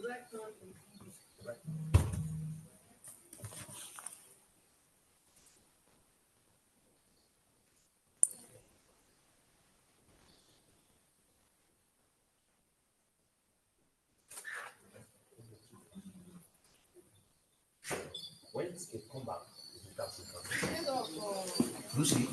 When it come back, Lucy.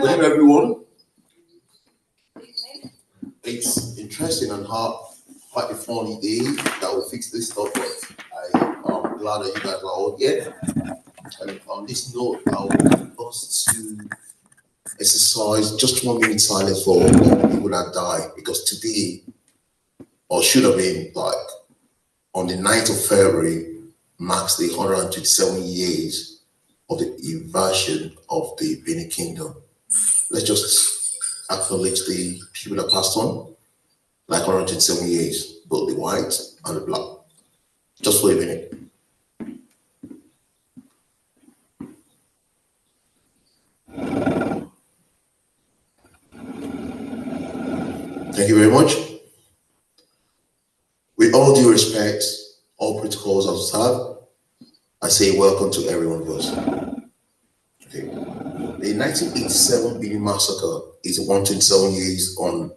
Good evening, everyone. It's interesting and quite a funny day that will fix this stuff, but I'm glad that you guys are all here. And on this note, I want us to exercise just 1 minute silence for all the people that died, because today, or should have been like on the 9th of February, marks the 127 years of the invasion of the Benin Kingdom. Let's just acknowledge the people that passed on, like 127 years, both the white and the black. Just for a minute. Thank you very much. With all due respect, all protocols observed, I say welcome to every one of us. Okay. The 1987 Benin massacre is 127 years on.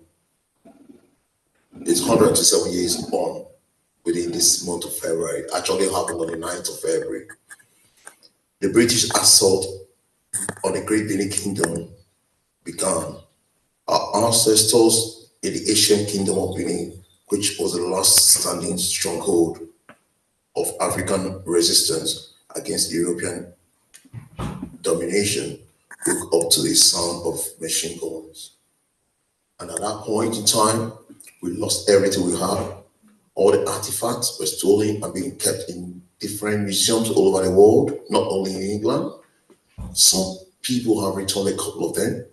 It's 127 years on within this month of February. It actually happened on the 9th of February. The British assault on the Great Benin Kingdom began. Our ancestors in the ancient kingdom of Benin, which was the last standing stronghold of African resistance against European domination, woke up to the sound of machine guns. And at that point in time, we lost everything we had. All the artifacts were stolen and being kept in different museums all over the world, not only in England. Some people have returned a couple of them.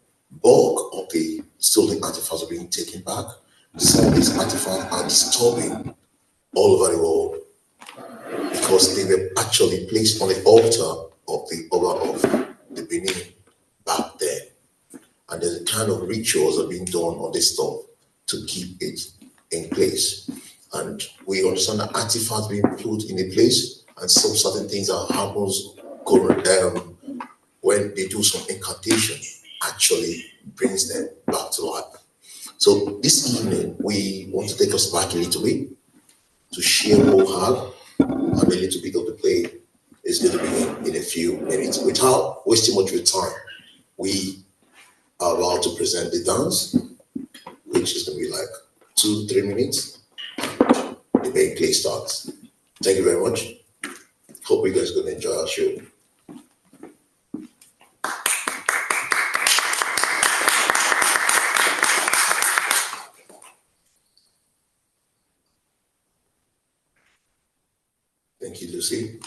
Bulk of the stolen artifacts are being taken back. Some of these artifacts are disturbing all over the world because they were actually placed on the altar of the Oba of the Benin back then. And there's a kind of rituals that are being done on this stuff to keep it in place. And we understand that artifacts being put in a place, and some certain things that happens when they do some incantation actually brings them back to life. So this evening, we want to take us back a little bit to share what we have, and a little bit of the play is going to be in a few minutes. Without wasting much of your time, we are about to present the dance, which is going to be like 2-3 minutes. The main play starts. Thank you very much. Hope you guys are going to enjoy our show. Thank you, Lucy.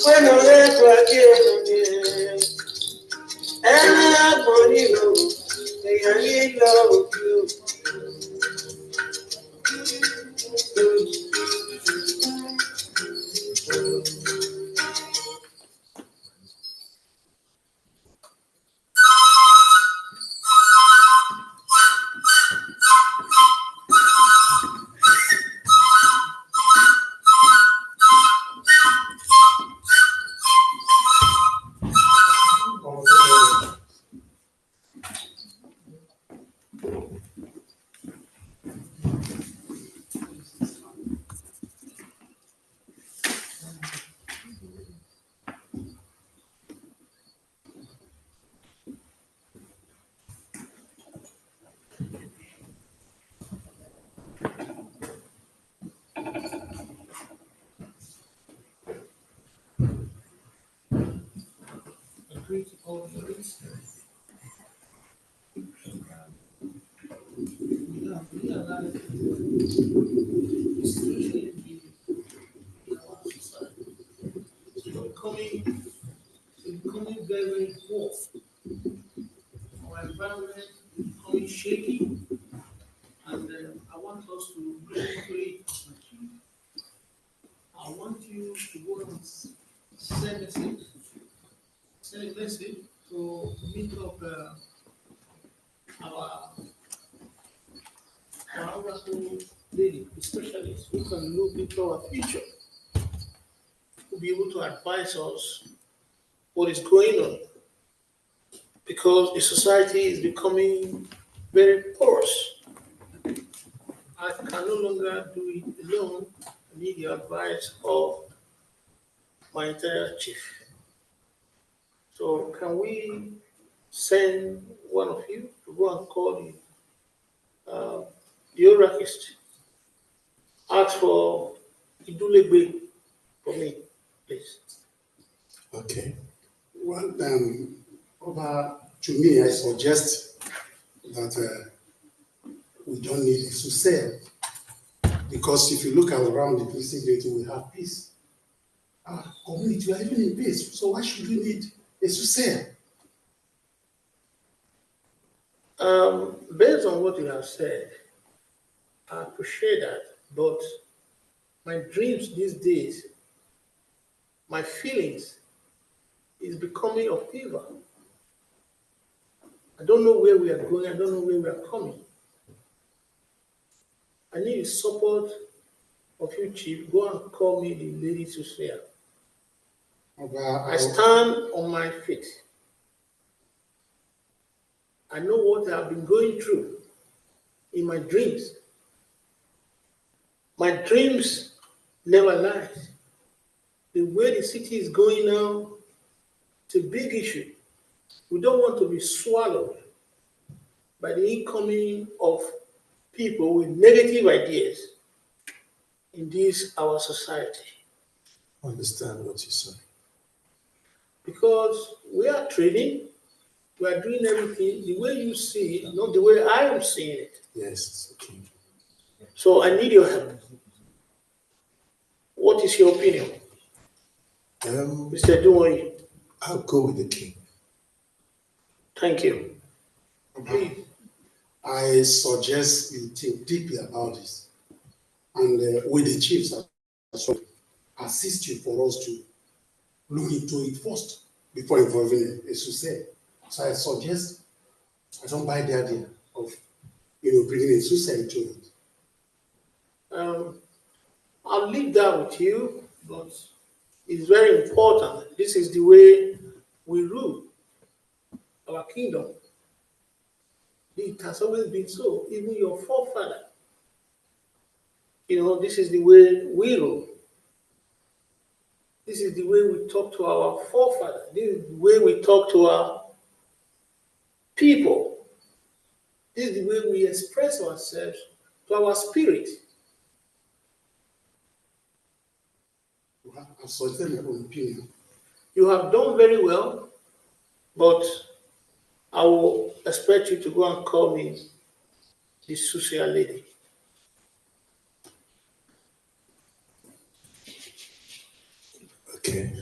When I let back here, everybody knows I need love you. Becoming very, very poor. Our environment is becoming shaky, and I want us to look into it. I want you to go and send a message to meet up our oracle lady, the specialist who can look into our future, to be able to advise us what is going on, because the society is becoming very porous. I can no longer do it alone. I need the advice of my entire chief. So can we send one of you to go and call the oraculist? Ask for Idulegbe for me, please. Okay. Well, to me, I suggest that we don't need a sough, because if you look around the peace community, we have peace. Our community, we are even in peace. So why should we need a sough? Based on what you have said, I appreciate that, but my dreams these days, my feelings is becoming a fever. I don't know where we are going, I don't know where we are coming. I need the support of you, Chief. Go and call me the lady Susia. I stand on my feet. I know what I have been going through in my dreams. My dreams never lie. The way the city is going now, it's a big issue. We don't want to be swallowed by the incoming of people with negative ideas in this our society. I understand what you say. Because we are trading, we are doing everything the way you see it, not the way I am seeing it. Yes, okay. So I need your help. What is your opinion? Mr. Dumoy? I'll go with the king. Thank you. Please. I suggest you think deeply about this, and with the chiefs as well, assist you for us to look into it first before involving a sough. So I suggest I don't buy the idea of bringing a sough into it. I'll leave that with you, but it's very important. This is the way we rule our kingdom. It has always been so. Even your forefather, this is the way we rule. This is the way we talk to our forefather. This is the way we talk to our people. This is the way we express ourselves to our spirit. I've suggested my own opinion. You have done very well, but I will expect you to go and call me the social lady. Okay.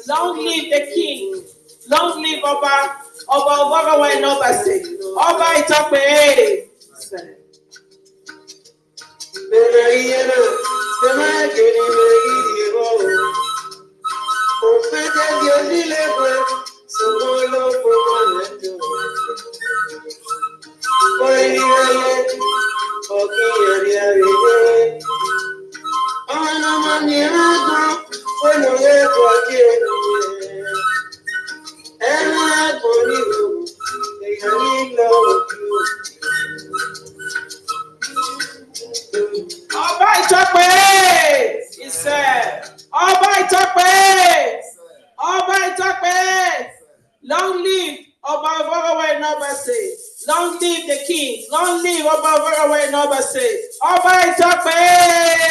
Long live the king. Long live Oba Ovonramwen Ngbaisi. Oba Itokpe. Oba Itokpe. He said, Oba Itokpe. Oba Itokpe. Long live Oba Ovonramwen Ngbaisi. Long live the king. Long live Oba Ovonramwen Ngbaisi. Oba Itokpe.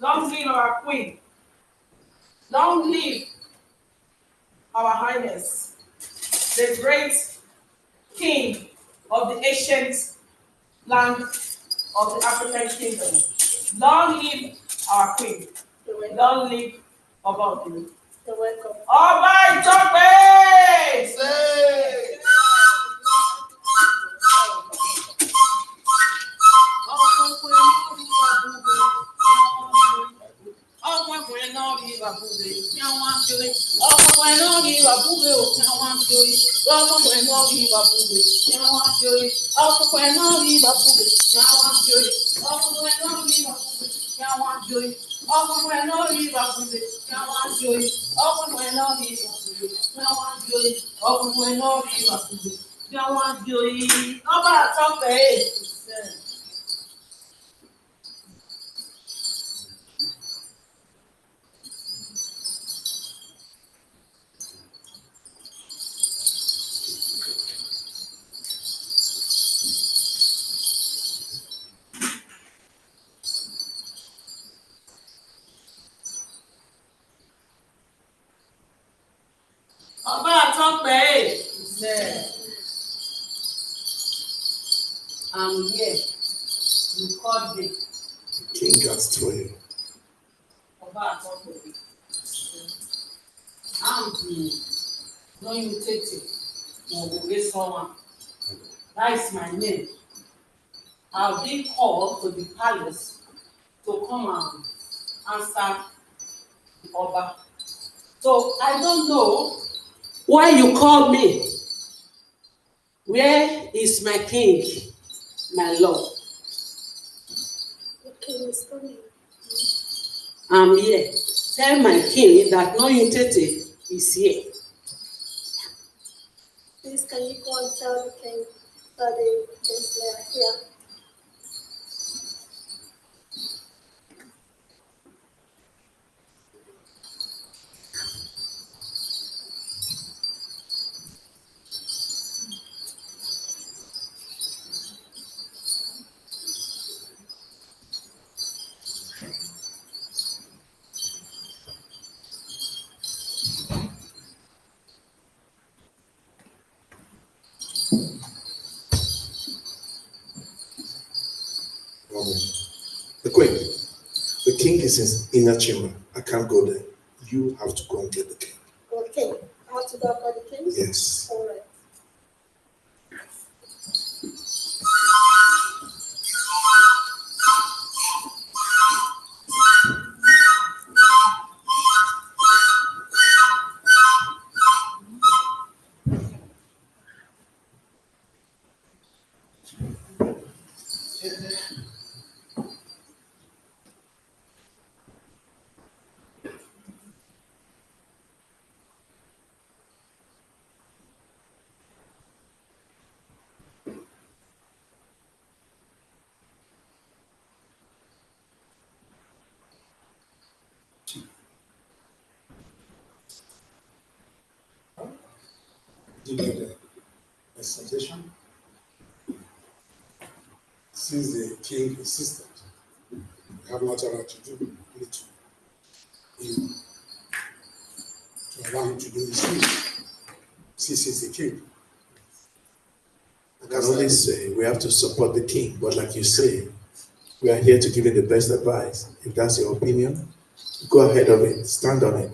Long live our Queen. Long live our Highness, the great King of the ancient land of the African Kingdom. Long live our Queen. Long live Oba Adolo. You're welcome. Oba Adolo! Oba Adolo said, I'm here. You called me. The king has told you. Oba Adolo. I'm the no imitating. No someone. That is my name. I've been called to the palace to come and answer the Oba. So I don't know why you called me. Where is my king, my lord? The king is coming. I'm here. Tell my king that no Tete is here. Please, can you go and tell the king that the things are here? The queen, the king is in inner chamber. I can't go there. You have to go and get the king. Okay. I have to go for the king? Yes. All right. Do you like a suggestion? Since the king insisted, we have nothing right to do, only to allow him to do his thing. Since he's the king. I can only say we have to support the king, but like you say, we are here to give you the best advice. If that's your opinion, go ahead of it, stand on it.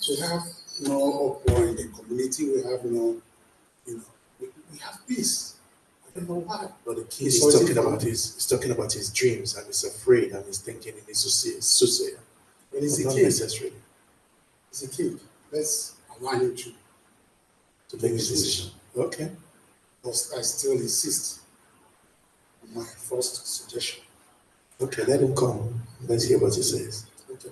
We have no uproar in the community. We have no, we have peace. I don't know why. But the king is talking about his dreams, and he's afraid, and he's thinking he needs to see soothsayer. But he's Not a king. necessarily He's a king. Let's allow him to make his decision. Okay. But I still insist on my first suggestion. Okay, let him come. Let's hear what he says. Okay.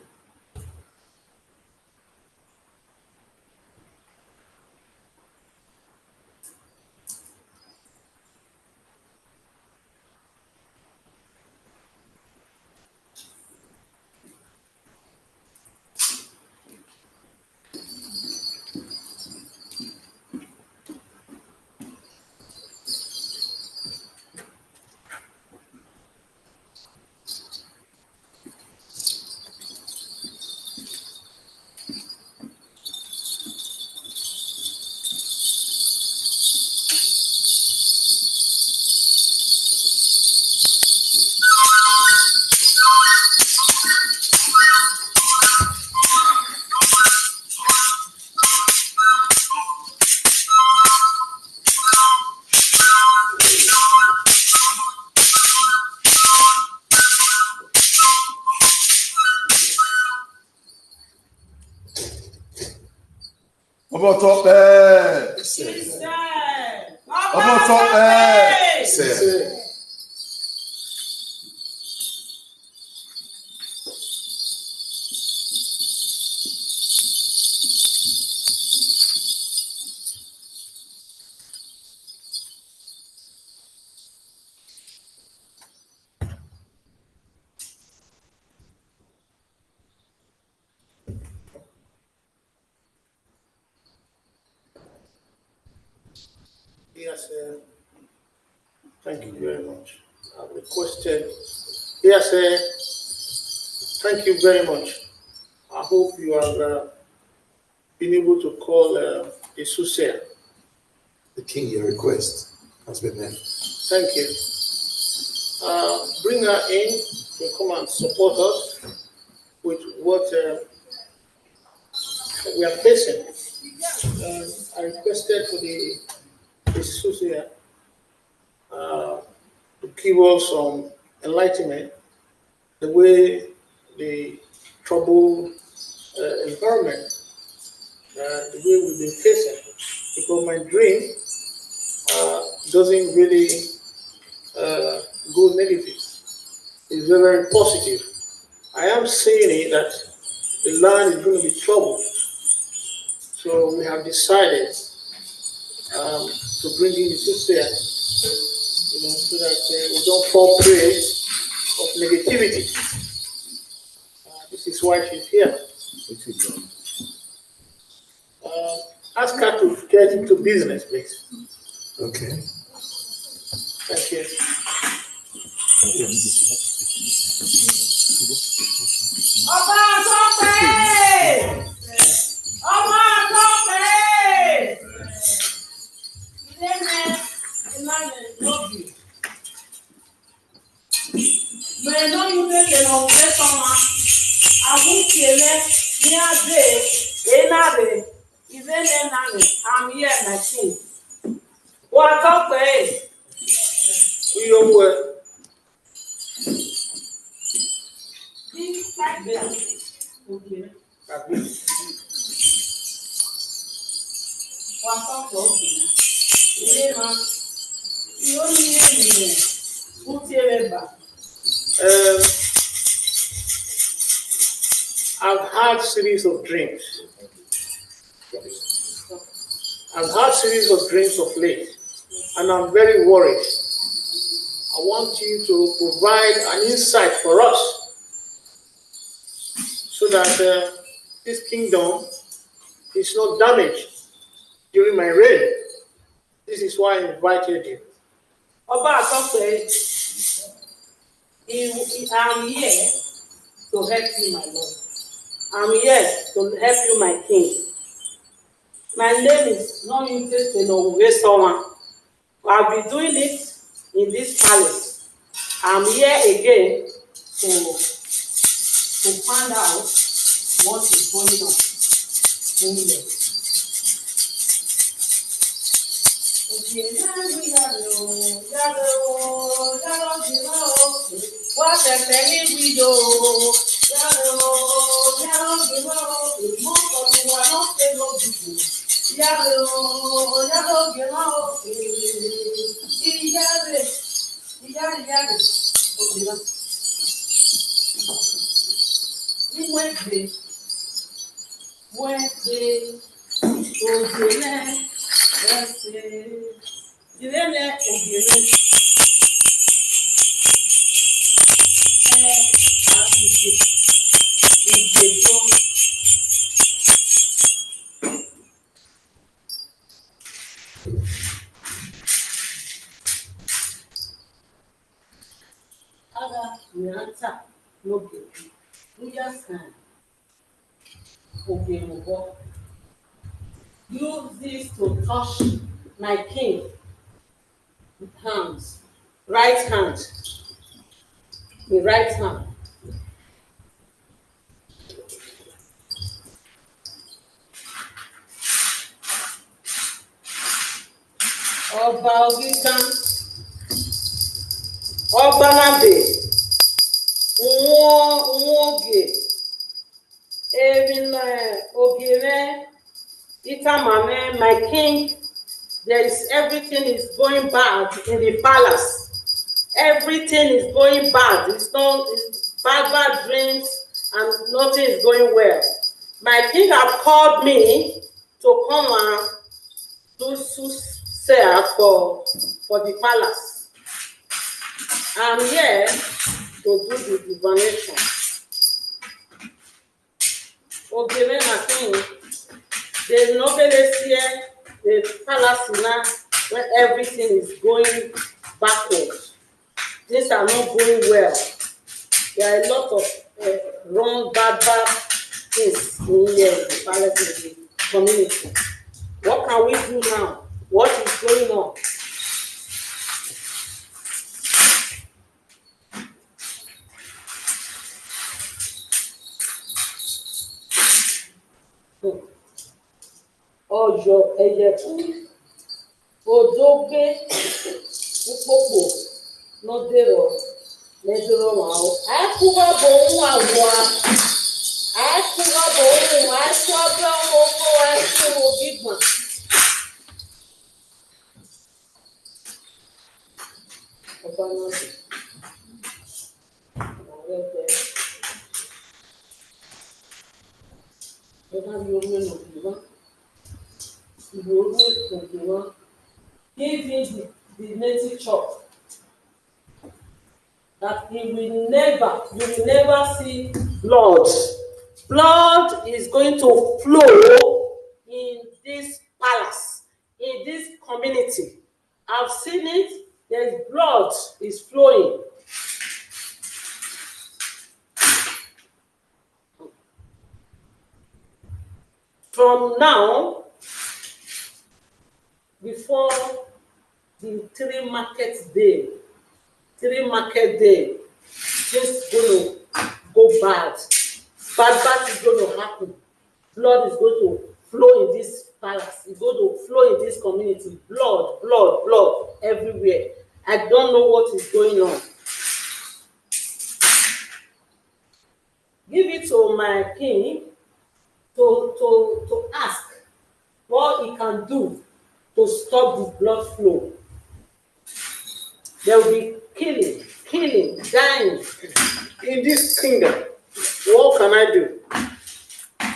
Oba Adolo. Oba Adolo. Yes, thank you very much. I've requested. Yes, thank you very much. I hope you have been able to call the soothsayer. The king, your request has been met. Thank you. Bring her in to come and support us with what we are facing. I requested for the soothsayer to give us some enlightenment the way the troubled environment, the way we've been facing. Because my dream doesn't really go negative. It's very, very positive. I am seeing it that the land is going to be troubled. So we have decided to bring in the soothsayer, so that we don't fall prey of negativity. This is why she's here. Ask her to get into business, please. Okay. Thank you. Oba Adolo! Oba Adolo! Mais non, you get the long I won't kill it near day, I'm here, my king. What up, eh? Your word. This like this. Okay. What up, okay? You only need who's here back. I've had series of dreams. I've had series of dreams of late, and I'm very worried. I want you to provide an insight for us so that this kingdom is not damaged during my reign. This is why I invited you. Oba Adolo, I'm here to help you, my Lord. I'm here to help you, my king. My name is not interested in someone. I'll be doing it in this palace. I'm here again to find out what is going on in there. What a penny we do. Use this to touch my king with hands, right hand, the right hand. Oba Ogitan, Oba Nabe, Nwoge, Ogire, Itamame, my king. There is everything is going bad in the palace. Everything is going bad. It's bad dreams, and nothing is going well. My king have called me to come and do soothsayer for the palace. I'm here to do the divination. Okay, my king, there's nobody here. The palace now, where everything is going backwards. Things are not going well. There are a lot of wrong, bad things in here in the palace, in the community. What can we do now? What is going on? Ọjọ́ ẹyẹ fún odógbé púpọ̀pọ̀ lọ́dẹ̀rọ̀ lẹ́dọ̀rọ̀ wọn o. Àìkúwọ́ bò ń wà wá. Àìkúwọ́ bò ń wà àìkú ọjọ́ owó àìkú òbí gbọ̀n. Ọba náà dé. Àwọn ẹgbẹ́. Give him the native chop that you will never see blood. Blood is going to flow in this palace, in this community. I've seen it. There's blood is flowing. From now, before the 3 market day, just going to go bad. Bad is going to happen. Blood is going to flow in this palace. It's going to flow in this community. Blood everywhere. I don't know what is going on. Give it to my king to ask what he can do to stop the blood flow. There will be killing, dying. In this kingdom, what can I do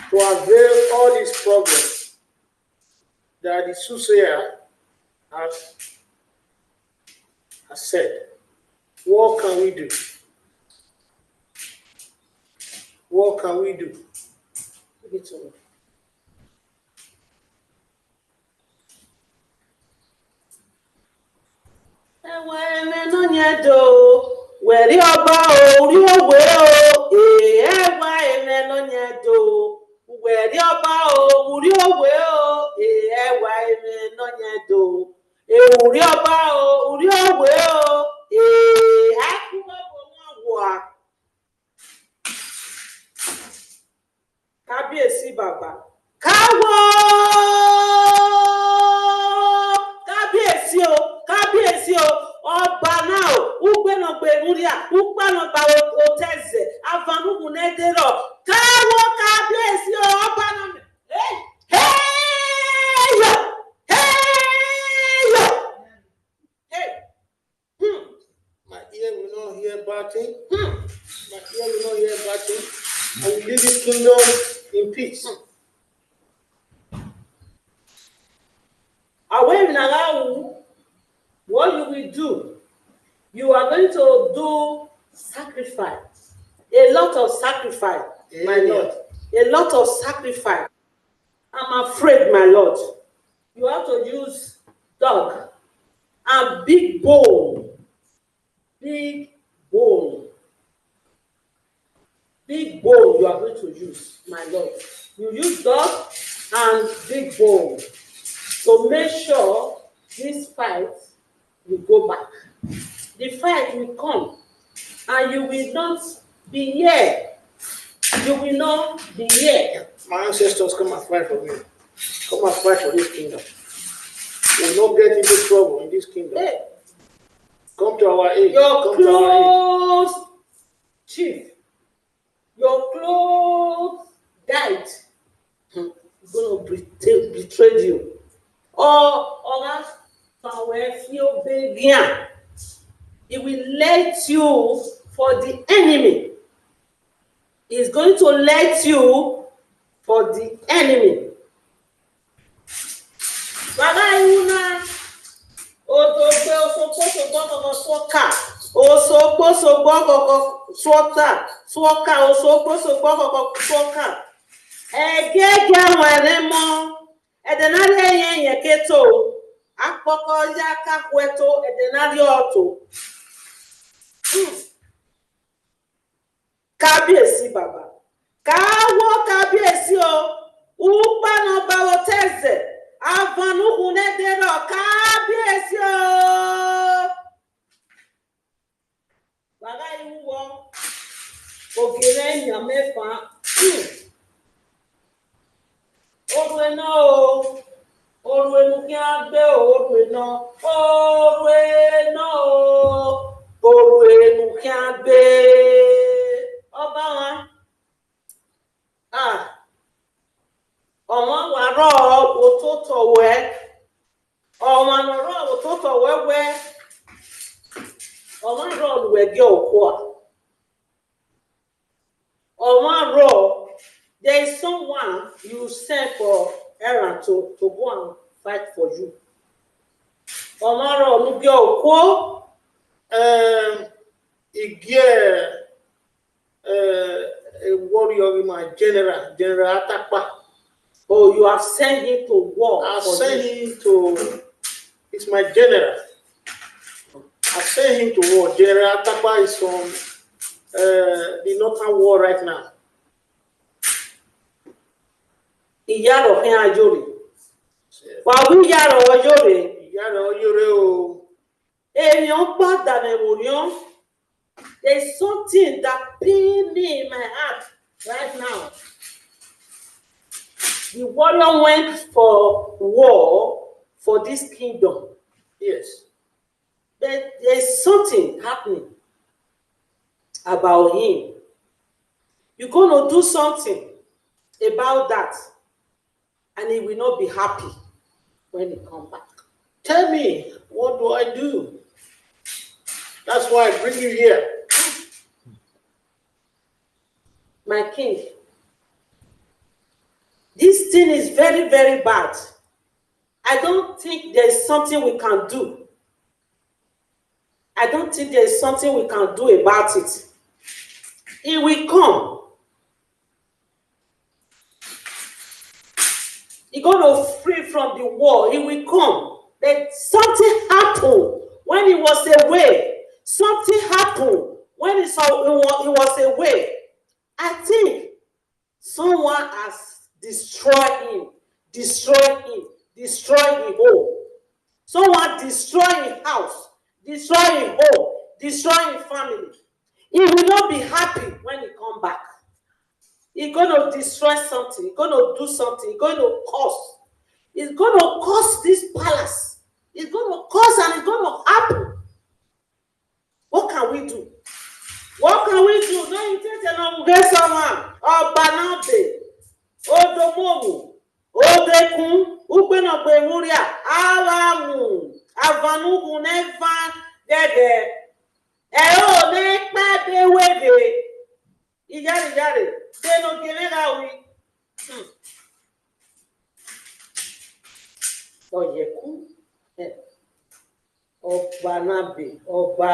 to avail all these problems that the soothsayer has said? What can we do? What can we do? Give it to me. Wẹ̀rí ọba orí òwe o, ẹ̀wà ẹ̀mẹ́nọ́nyẹ́dò. Wẹ̀rí ọba orí òwe o, ẹ̀wà ẹ̀mẹ́nọ́nyẹ́dò. Ewúrí ọba orí òwe o, àkúwọ́bọ̀ wọn wà. Kábíyèsí bàbá. Káwọ́! Kábíyèsí o. Ọba náà ugbẹ́nà gbẹ̀rúríà ugbẹ́nà gbàwọ̀ òtẹ́zẹ̀ avanugu nẹ́dẹ̀rọ̀ káwọ́ kábíyèsí ọba náà hẹ́yọ̀. My ear will not hear bad thing. My ear will not hear bad thing. I will leave this kingdom in peace. Away now. What you will do, you are going to do sacrifice, a lot of sacrifice, my Lord, a lot of sacrifice. I'm afraid, my Lord, you have to use dog and big bone you are going to use, my Lord. You use dog and big bone to make sure this fight will go back. The fight will come, and you will not be here. You will not be here. My ancestors come and fight for me. Come and fight for this kingdom. We will not get into trouble in this kingdom. Hey. Come to our aid. Your close chief, your close guide, is going to betray you. Or else, he will let you for the enemy. He's going to let you for the enemy. Akpọkọ ya kakweto edenari ọtụ. Kábíyèsí bàbá. Káwọ́ kábíyèsí o. Ukpa no bawoteze. kiagbe oruenu kiagbe Oba wa ọmọ wa rọ òtótó wẹ ọmọ rọ òtótó wẹwẹ ọmọ rọ olùwẹgẹ òkú a ọmọ rọ there is someone you send for errand to go and fight for you ọmọ rọ olùgẹ òkú a warrior my general Atakpa. Oh, you have sent him to war. I sent him to. It's my general. I sent him to war. General Atakpa is from the northern war right now. Iyaro hen ajore. Wawu yaro ajore. Yaro ajore o. Èèyàn padà mẹ́wòrán. There's something that pains me in my heart right now. The warrior went for war for this kingdom. Yes. But there's something happening about him. You're going to do something about that, and he will not be happy when he comes back. Tell me, what do I do? That's why I bring you here. My king, this thing is very, very bad. I don't think there's something we can do. I don't think there's something we can do about it. He will come. He's going to free from the war. He will come. But something happened when he was away. Something happened when he was away. I think someone has destroyed him home. Someone destroyed his house, destroyed his home, destroyed his family. He will not be happy when he come back. He's going to destroy something. He's going to do something. He's going to curse. He's going to curse this palace. He's going to curse and it's going to happen. What can we do? What can we do? No, you take an someone. Oba Nabe, Odomomu, Odekun, Ubenogbe Muria, Alamu, Avanugu Neva, Dede, Eo Nekpa de Wede, Iyari, they no Genera we. Oyeku, Oba Nabe, Oba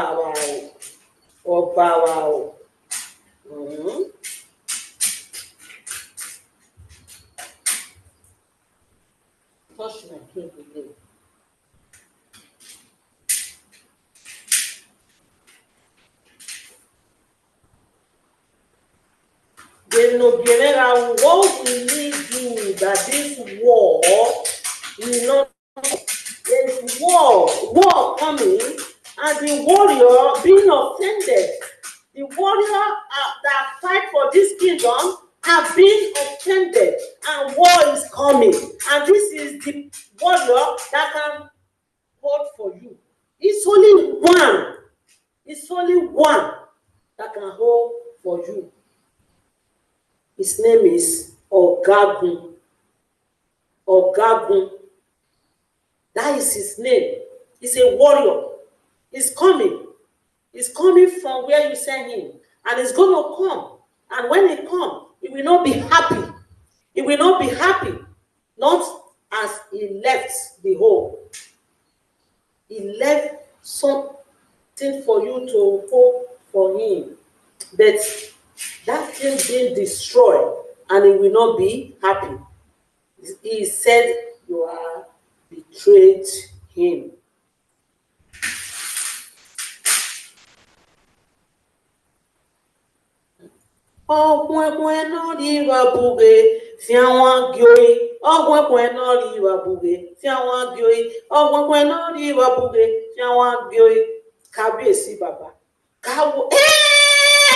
Wow. Touch my king again. They no general what we need do that this war will not. There's war coming, and the warrior being offended. The warrior that fight for this kingdom have been offended, and war is coming. And this is the warrior that can hold for you. It's only one. It's only one that can hold for you. His name is Ogagun. Ogagun. That is his name. He's a warrior. He's coming. He's coming from where you sent him. And he's going to come. And when he comes, he will not be happy. He will not be happy. Not as he left the home. He left something for you to hope for him. But that thing being destroyed, and he will not be happy. He said, you are betrayed him. Ọ̀gbọ̀n náà rí ìwà bùgè fi àwọn agioyi. Ọ̀gbọ̀n náà rí ìwà bùgè fi àwọn agioyi. Ọ̀gbọ̀n náà rí ìwà bùgè fi àwọn agioyi. Kábíyèsí bàbá. Káwọ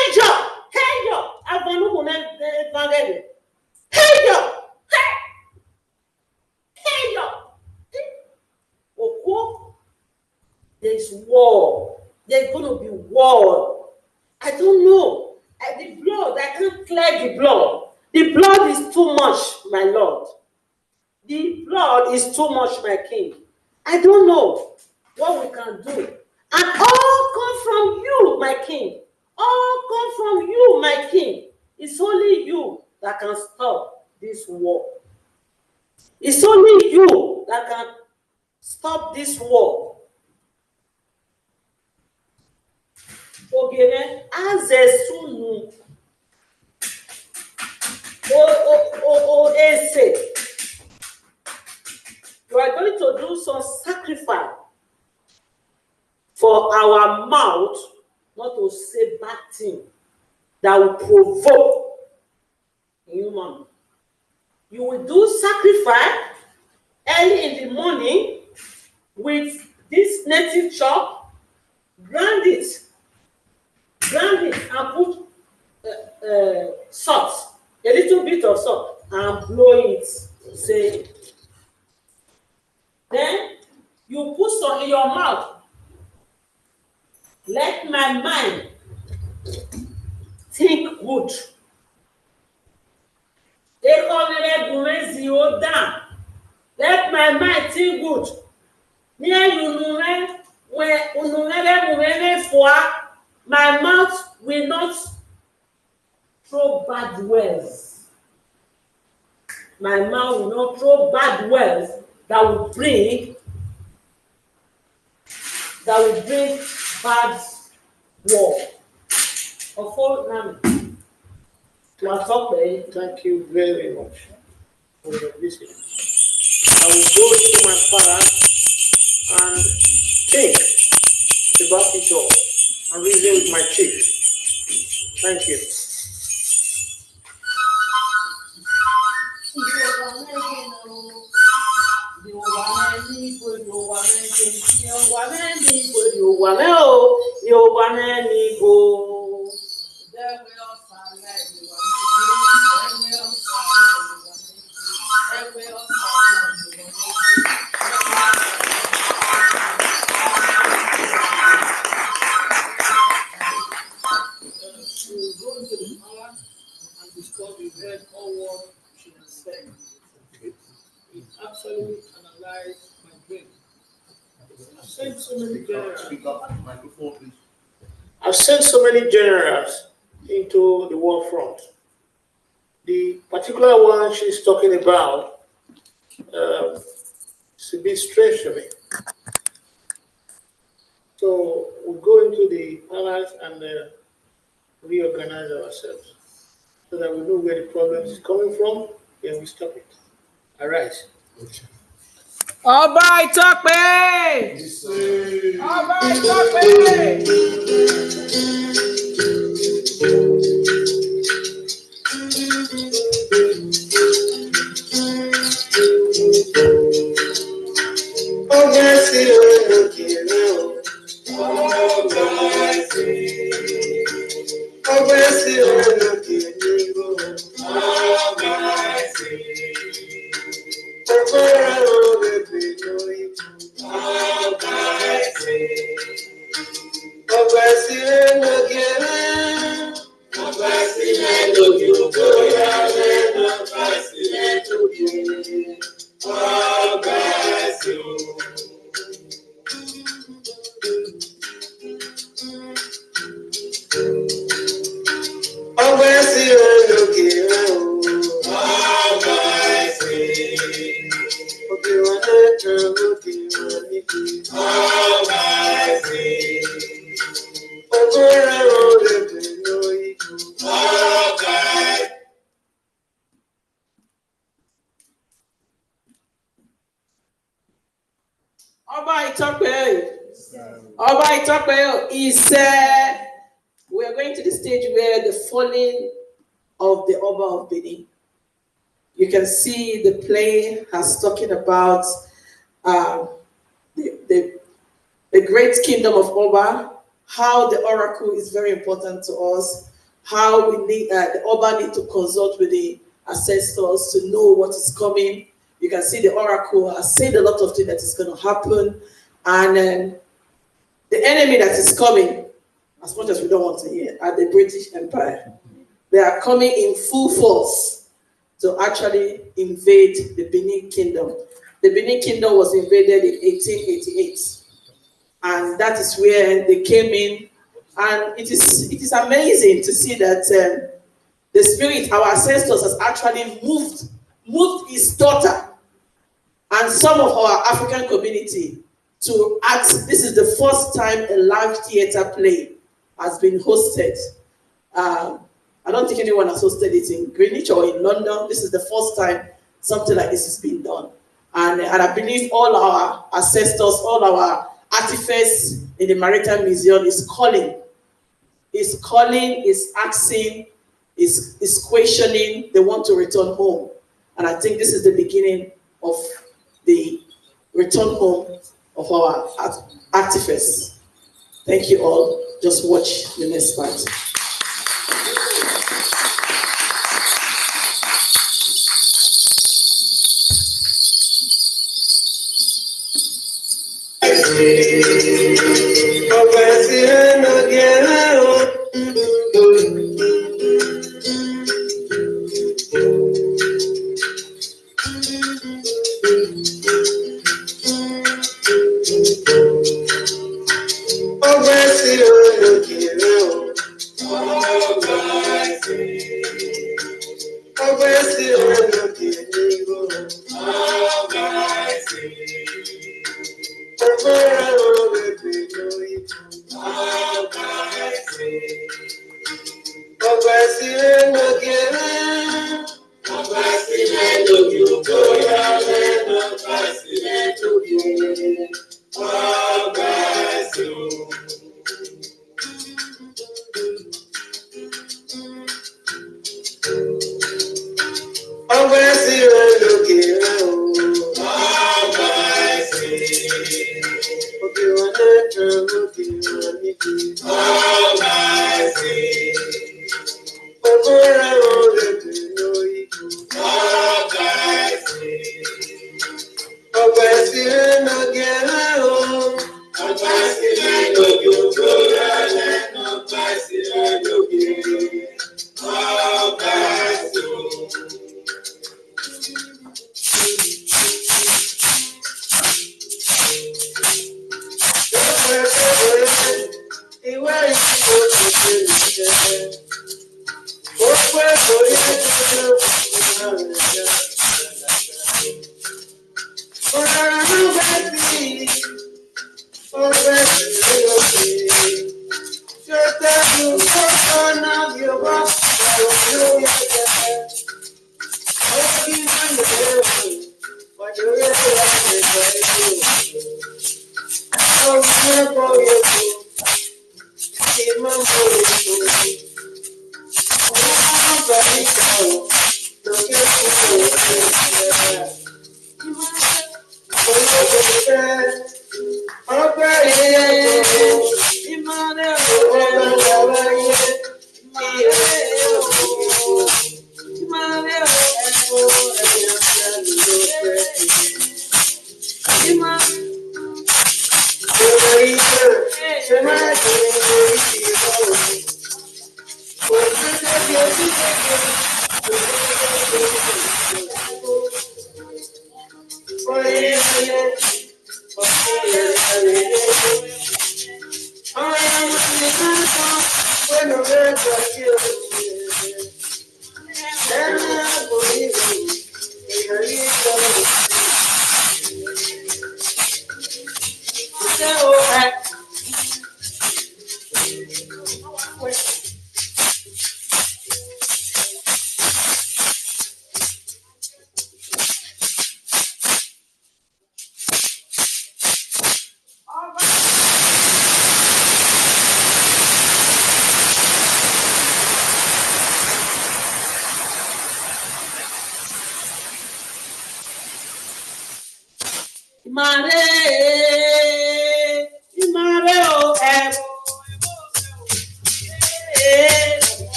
ẹjọ́ afanukun náà fagẹ́gẹ́. Ẹjọ́. is war. There's going to be war. I don't know. The blood, I can't clear the blood. The blood is too much, my Lord. The blood is too much, my King. I don't know what we can do. And all come from you, my King. All come from you, my King. It's only you that can stop this war. It's only you that can stop this war. Ogene azesunu ese. You are going to do some sacrifice for our mouth not to say bad thing that will provoke human. You will do sacrifice early in the morning with this native chalk, grind it and put salt, a little bit of salt, and blow it. Say, then you put some in your mouth. Let my mind think good. Let my mind think good. My mouth will not throw bad words. My mouth will not throw bad words that will bring bad war. Thank you very much for your visit. I will go to my palace and think about it all and reason with my chief. Thank you. Absolutely analyze my brain. I've sent so many generals into the war front. The particular one she's talking about is a bit strange to me. So we'll go into the palace and reorganize ourselves so that we know where the problem is coming from, then we stop it. Arise. Okay. Oba Itope! Oba Itope! Oba Itope is we are going to the stage where the falling of the Oba of Benin. You can see the play has talking about the great kingdom of Oba, how the oracle is very important to us, how we need the Oba need to consult with the ancestors to know what is coming. You can see the oracle has said a lot of things that is going to happen, and The enemy that is coming, as much as we don't want to hear, are the British Empire. They are coming in full force to actually invade the Benin Kingdom. The Benin Kingdom was invaded in 1888. And that is where they came in. And it is amazing to see that the spirit, our ancestors, has actually moved his daughter and some of our African community to act. This is the first time a live theater play has been hosted. I don't think anyone has hosted it in Greenwich or in London. This is the first time something like this is being done. And I believe all our ancestors, all our artifacts in the Maritime Museum is calling, is asking, is questioning. They want to return home. And I think this is the beginning of the return home of our artifacts. Thank you all. Just watch the next part.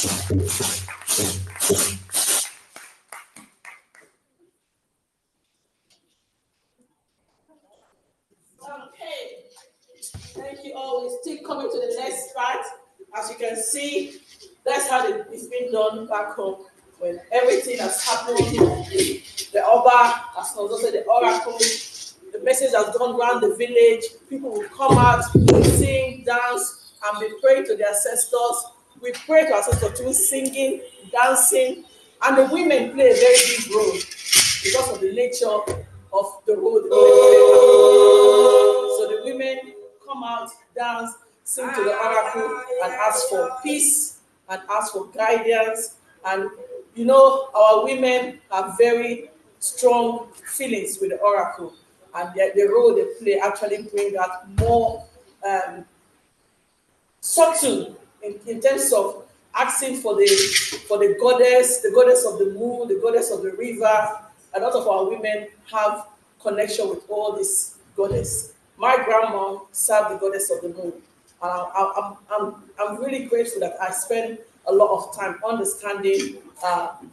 Okay. Thank you all. We're still coming to the next part. As you can see, that's how it's been done back home. When everything has happened, the Oba has consulted the oracle, the message has gone around the village, people will come out, sing, dance, and be praying to their ancestors. We pray to our ancestors through singing, dancing, and the women play a very big role because of the nature of the role the women play. So the women come out, dance, sing to the oracle, and ask for peace, and ask for guidance. And you know, our women have very strong feelings with the oracle, and the role they play actually bring out more subtle in terms of asking for the goddess of the moon, the goddess of the river. A lot of our women have connection with all these goddess. My grandma served the goddess of the moon, and I'm really grateful that I spend a lot of time understanding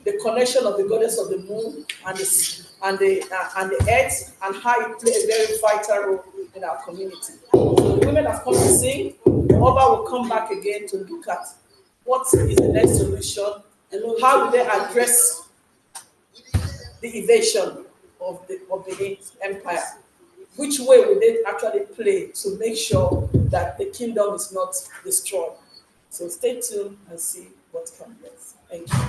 the connection of the goddess of the moon and the earth, and how it plays a very vital role in our community. So the women have come to sing. Oba will come back again to look at what is the next solution and how do they address the evasion of the empire. Which way will they actually play to make sure that the kingdom is not destroyed? So stay tuned and see what comes next. Thank you.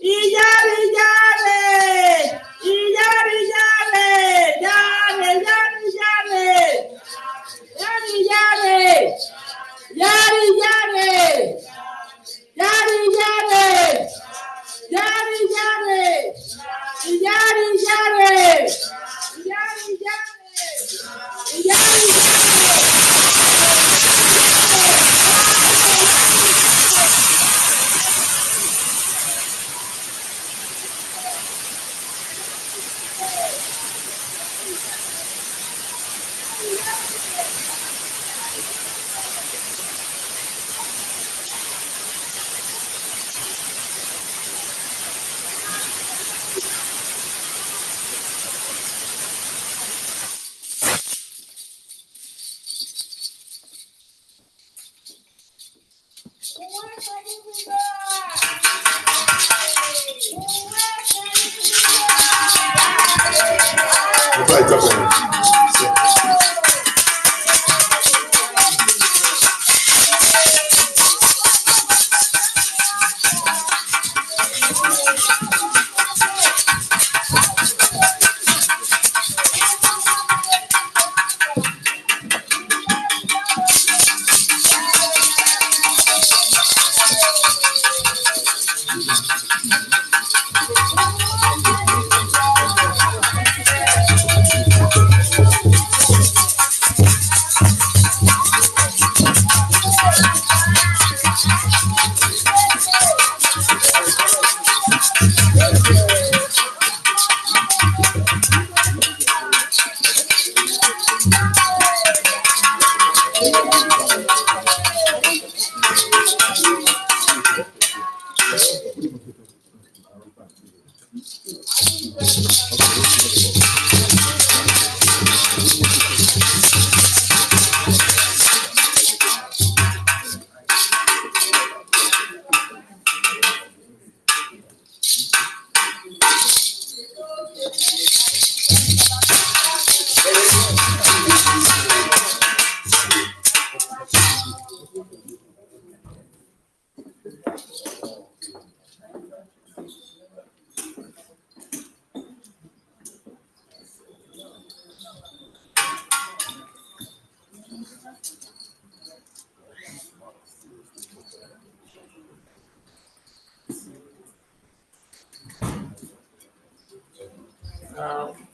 Iyare,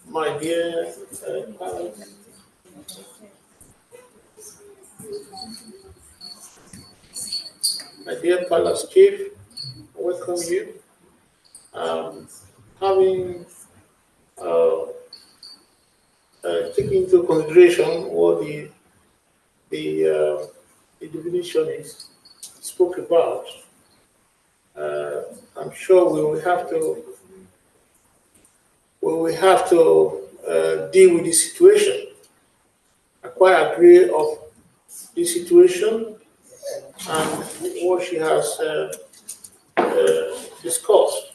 My dear my dear Palace Chief, I welcome you. Having taken into consideration what the divination spoke about, I'm sure we will have to deal with the situation. I quite agree of the situation and what she has discussed.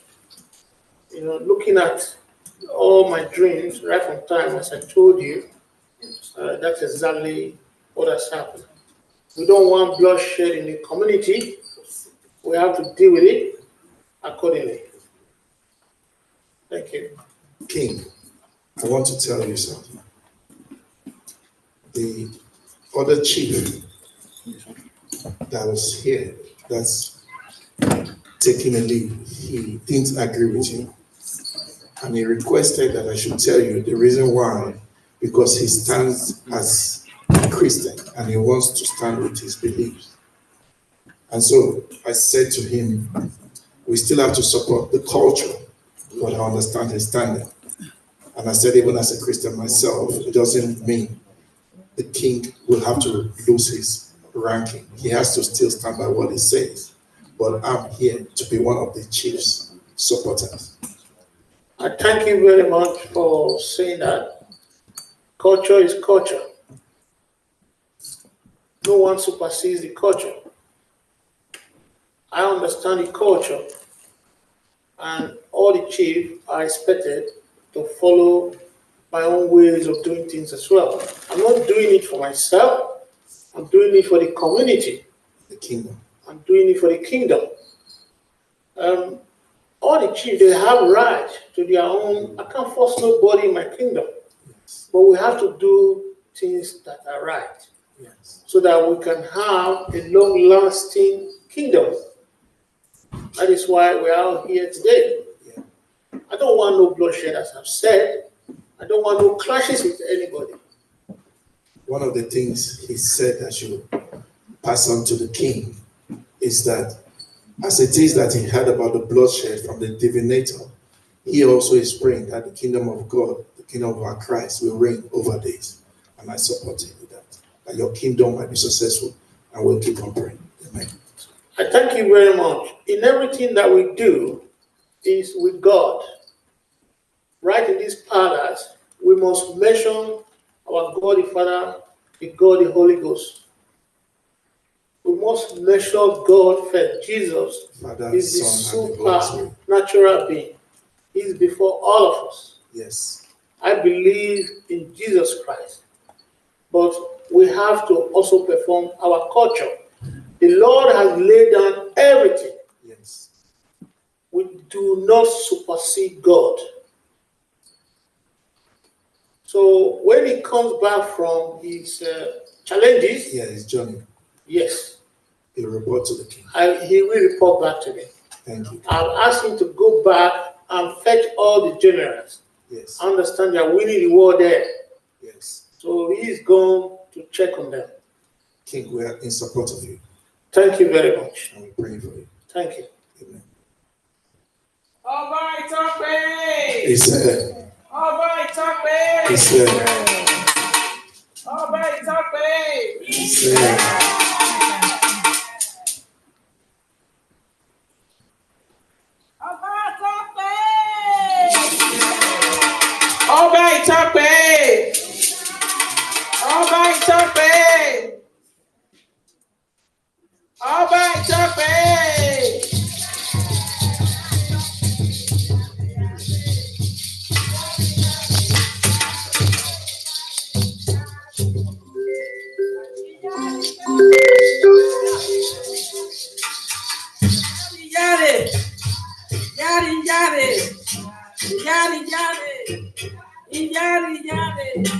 You know, looking at all my dreams right from time, as I told you, that's exactly what has happened. We don't want bloodshed in the community. We have to deal with it accordingly. Thank you. King, I want to tell you something. The other chief that was here, that's taking a leave, he didn't agree with you. And he requested that I should tell you the reason why, because he stands as a Christian and he wants to stand with his beliefs. And so I said to him, we still have to support the culture, but I understand his standing. And I said, even as a Christian myself, it doesn't mean the king will have to lose his ranking. He has to still stand by what he says. But I'm here to be one of the chief's supporters. I thank you very much for saying that. Culture is culture. No one supersedes the culture. I understand the culture, and all the chiefs are expected to follow my own ways of doing things as well. I'm not doing it for myself. I'm doing it for the community. The kingdom. I'm doing it for the kingdom. All the chiefs, they have right to their own. I can't force nobody in my kingdom. Yes. But we have to do things that are right. Yes. So that we can have a long-lasting kingdom. That is why we are here today. Yeah. I don't want no bloodshed, as I've said. I don't want no clashes with anybody. One of the things he said I should pass on to the king is that as it is that he heard about the bloodshed from the divinator, he also is praying that the kingdom of God, the kingdom of our Christ, will reign over this. And I support him with that your kingdom might be successful, and we'll keep on praying. Amen. I thank you very much. In everything that we do is with God. Right in this palace, we must mention our God the Father, the God the Holy Ghost. we must measure God first. Jesus Father, is the Son, and the Holy Spirit. supernatural being. He is before all of us. Yes. I believe in Jesus Christ, but we have to also perform our culture. The Lord has laid down everything. Yes. We do not supersede God. So when he comes back from his challenges, Yeah, his journey. yes, He'll report to the king. he will report back to me. Thank you. I'll ask him to go back and fetch all the generals. Yes. I understand they are winning the war there. Yes. So he's going to check on them. King, we are in support of you. Thank you very much. And we're praying for you. Thank you. Amen. Oba Itokpe. He said. Oba Itokpe. He said. Oba Itokpe. He said. Oba Itokpe. Oba Itokpe. Oba Itokpe. Oba Itokpe. Yare, yare, yare, yare, yare, yare,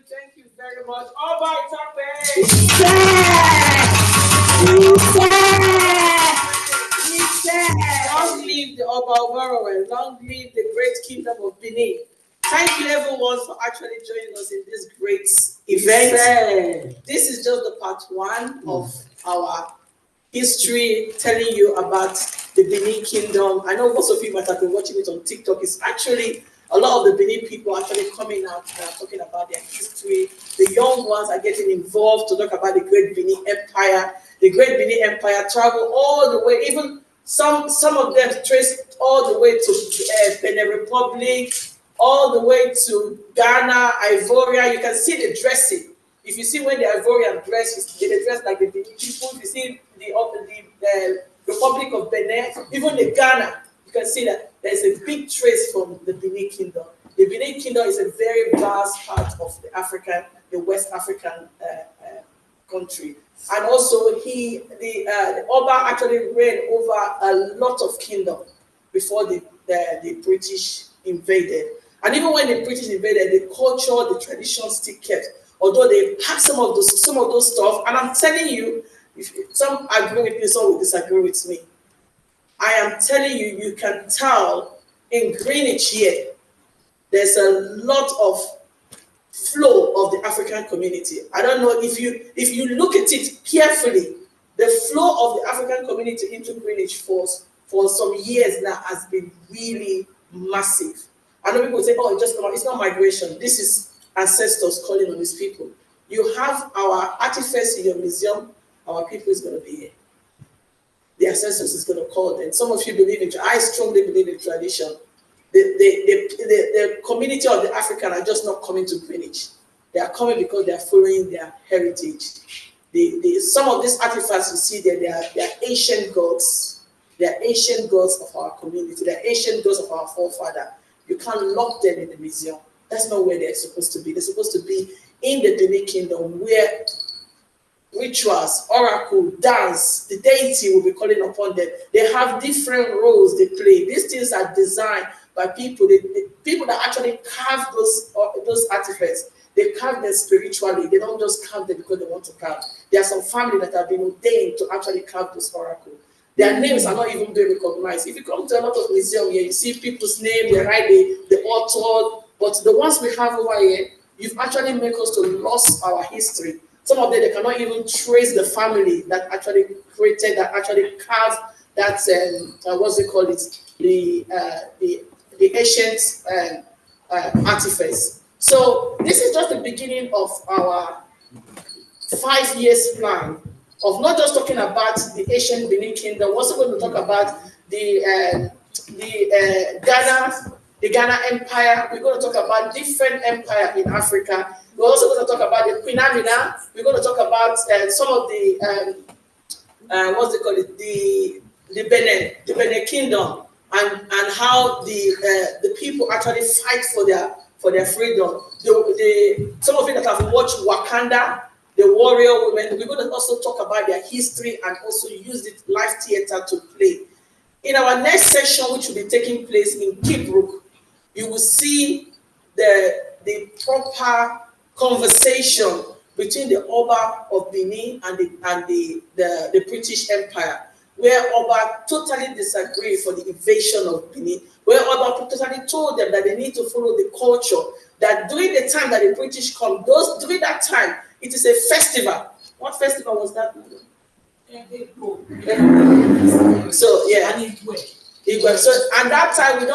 Thank you very much. Oba Itokpe. Long live the Oba Ovonramwen. Long live the great kingdom of Benin. Thank you everyone for actually joining us in this great event. This is just the part one of our history, telling you about the Benin Kingdom. I know most of you might have been watching it on TikTok. It's actually a lot of the Benin people actually coming out and talking about their history. The young ones are getting involved to talk about the Great Benin Empire. The Great Benin Empire traveled all the way, even some of them traced all the way to Benin Republic, all the way to Ghana, Ivoria. You can see the dressing. If you see when the Ivorian dress, they dress like the Benin people. You see the Republic of Benin, even the Ghana, you can see that there's a big trace from the Benin Kingdom. The Benin Kingdom is a very vast part of the West African country. And also the Oba actually reigned over a lot of kingdoms. before the British invaded. And even when the British invaded, the culture, the traditions still kept. Although they packed some of those stuff, and I'm telling you, if some agree with me, some will disagree with me. I am telling you, you can tell in Greenwich here, there's a lot of flow of the African community. I don't know if you look at it carefully, the flow of the African community into Greenwich for some years now has been really massive. I know people say, oh, it's not migration. This is ancestors calling on these people. You have our artifacts in your museum, our people is going to be here. The ancestors is going to call them. Some of you believe in, I strongly believe in tradition. The community of the African are just not coming to Greenwich. They are coming because they are following their heritage. Some of these artifacts you see there, they are ancient gods. They are ancient gods of our community. They are ancient gods of our forefather. You can't lock them in the museum. That's not where they're supposed to be. They're supposed to be in the Benin Kingdom, where rituals, oracle, dance, the deity will be calling upon them. They have different roles they play. These things are designed by people. The people that actually carve those artifacts, they carve them spiritually. They don't just carve them because they want to carve. There are some families that have been ordained to actually carve those oracles. Their names are not even being recognized. If you come to a lot of museums here, you see people's name, they write the author, but the ones we have over here, you've actually made us to lose our history. Some of them, they cannot even trace the family that actually created, that actually carved that, what's it called, the ancient artifacts. So this is just the beginning of our 5 years plan of not just talking about the ancient Benin Kingdom. We're also going to talk about the Ghana Empire. We're going to talk about different empire in Africa. We're also going to talk about the Queen Amina. We're going to talk about some of the what's it called? The Benin Kingdom and how the people actually fight for their freedom. Some of you that have watched Wakanda, the warrior women, we're going to also talk about their history and also use the live theater to play. In our next session, which will be taking place in Kibrook, you will see the proper conversation between the Oba of Benin and the British Empire, where Oba totally disagreed for the invasion of Benin, where Oba totally told them that they need to follow the culture, that during the time that the British come, during that time, it is a festival. What festival was that? So yeah, so at that time we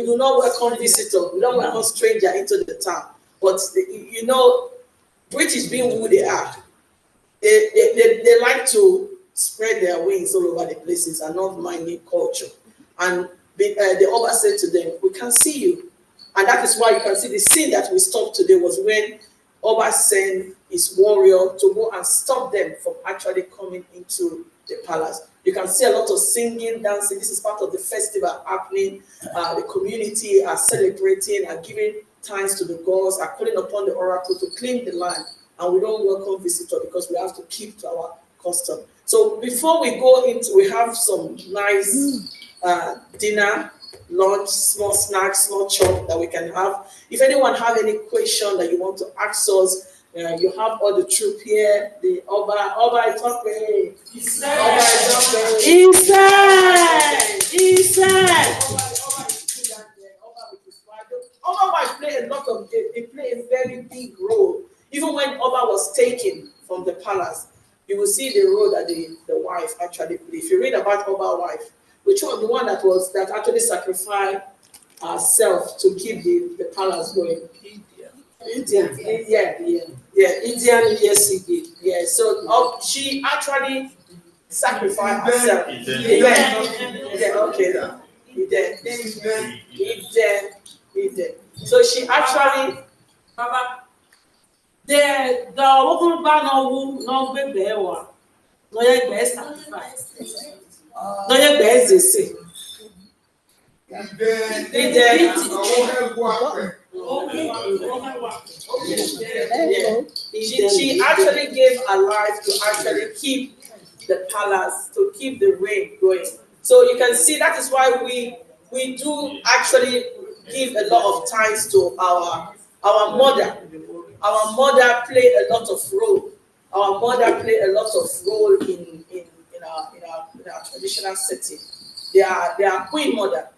do not welcome visitors, we don't welcome stranger into the town. But you know, British being who they are, they like to spread their wings all over the places and not minding culture. And the Oba said to them, we can see you. And that is why you can see the scene that we stopped today was when Oba sent his warrior to go and stop them from actually coming into the palace. You can see a lot of singing, dancing. This is part of the festival happening. The community are celebrating, are giving thanks to the gods, are calling upon the oracle to claim the land. And we don't welcome visitors because we have to keep to our custom. So before we go into, we have some nice dinner, lunch, small snacks, small chop that we can have. If anyone have any question that you want to ask us, you have all the troop here. The Oba is up there. He said. Oba wife play a lot of, they play a very big role. Even when Oba was taken from the palace, you will see the role that the wife actually played. If you read about Oba's wife, which one, the one that actually sacrificed herself to keep the palace going? Indian, yes, he did. Yeah, so she actually sacrificed herself. He did. So she actually. The Ogunba no gbegbe wa no ye gbe sacrifice no ye gbe ezese She actually gave her life to actually keep the palace, to keep the reign going. So you can see that is why we do actually give a lot of thanks to our mother. Our mother play a lot of role. Our mother play a lot of role in our traditional setting. They are queen mother.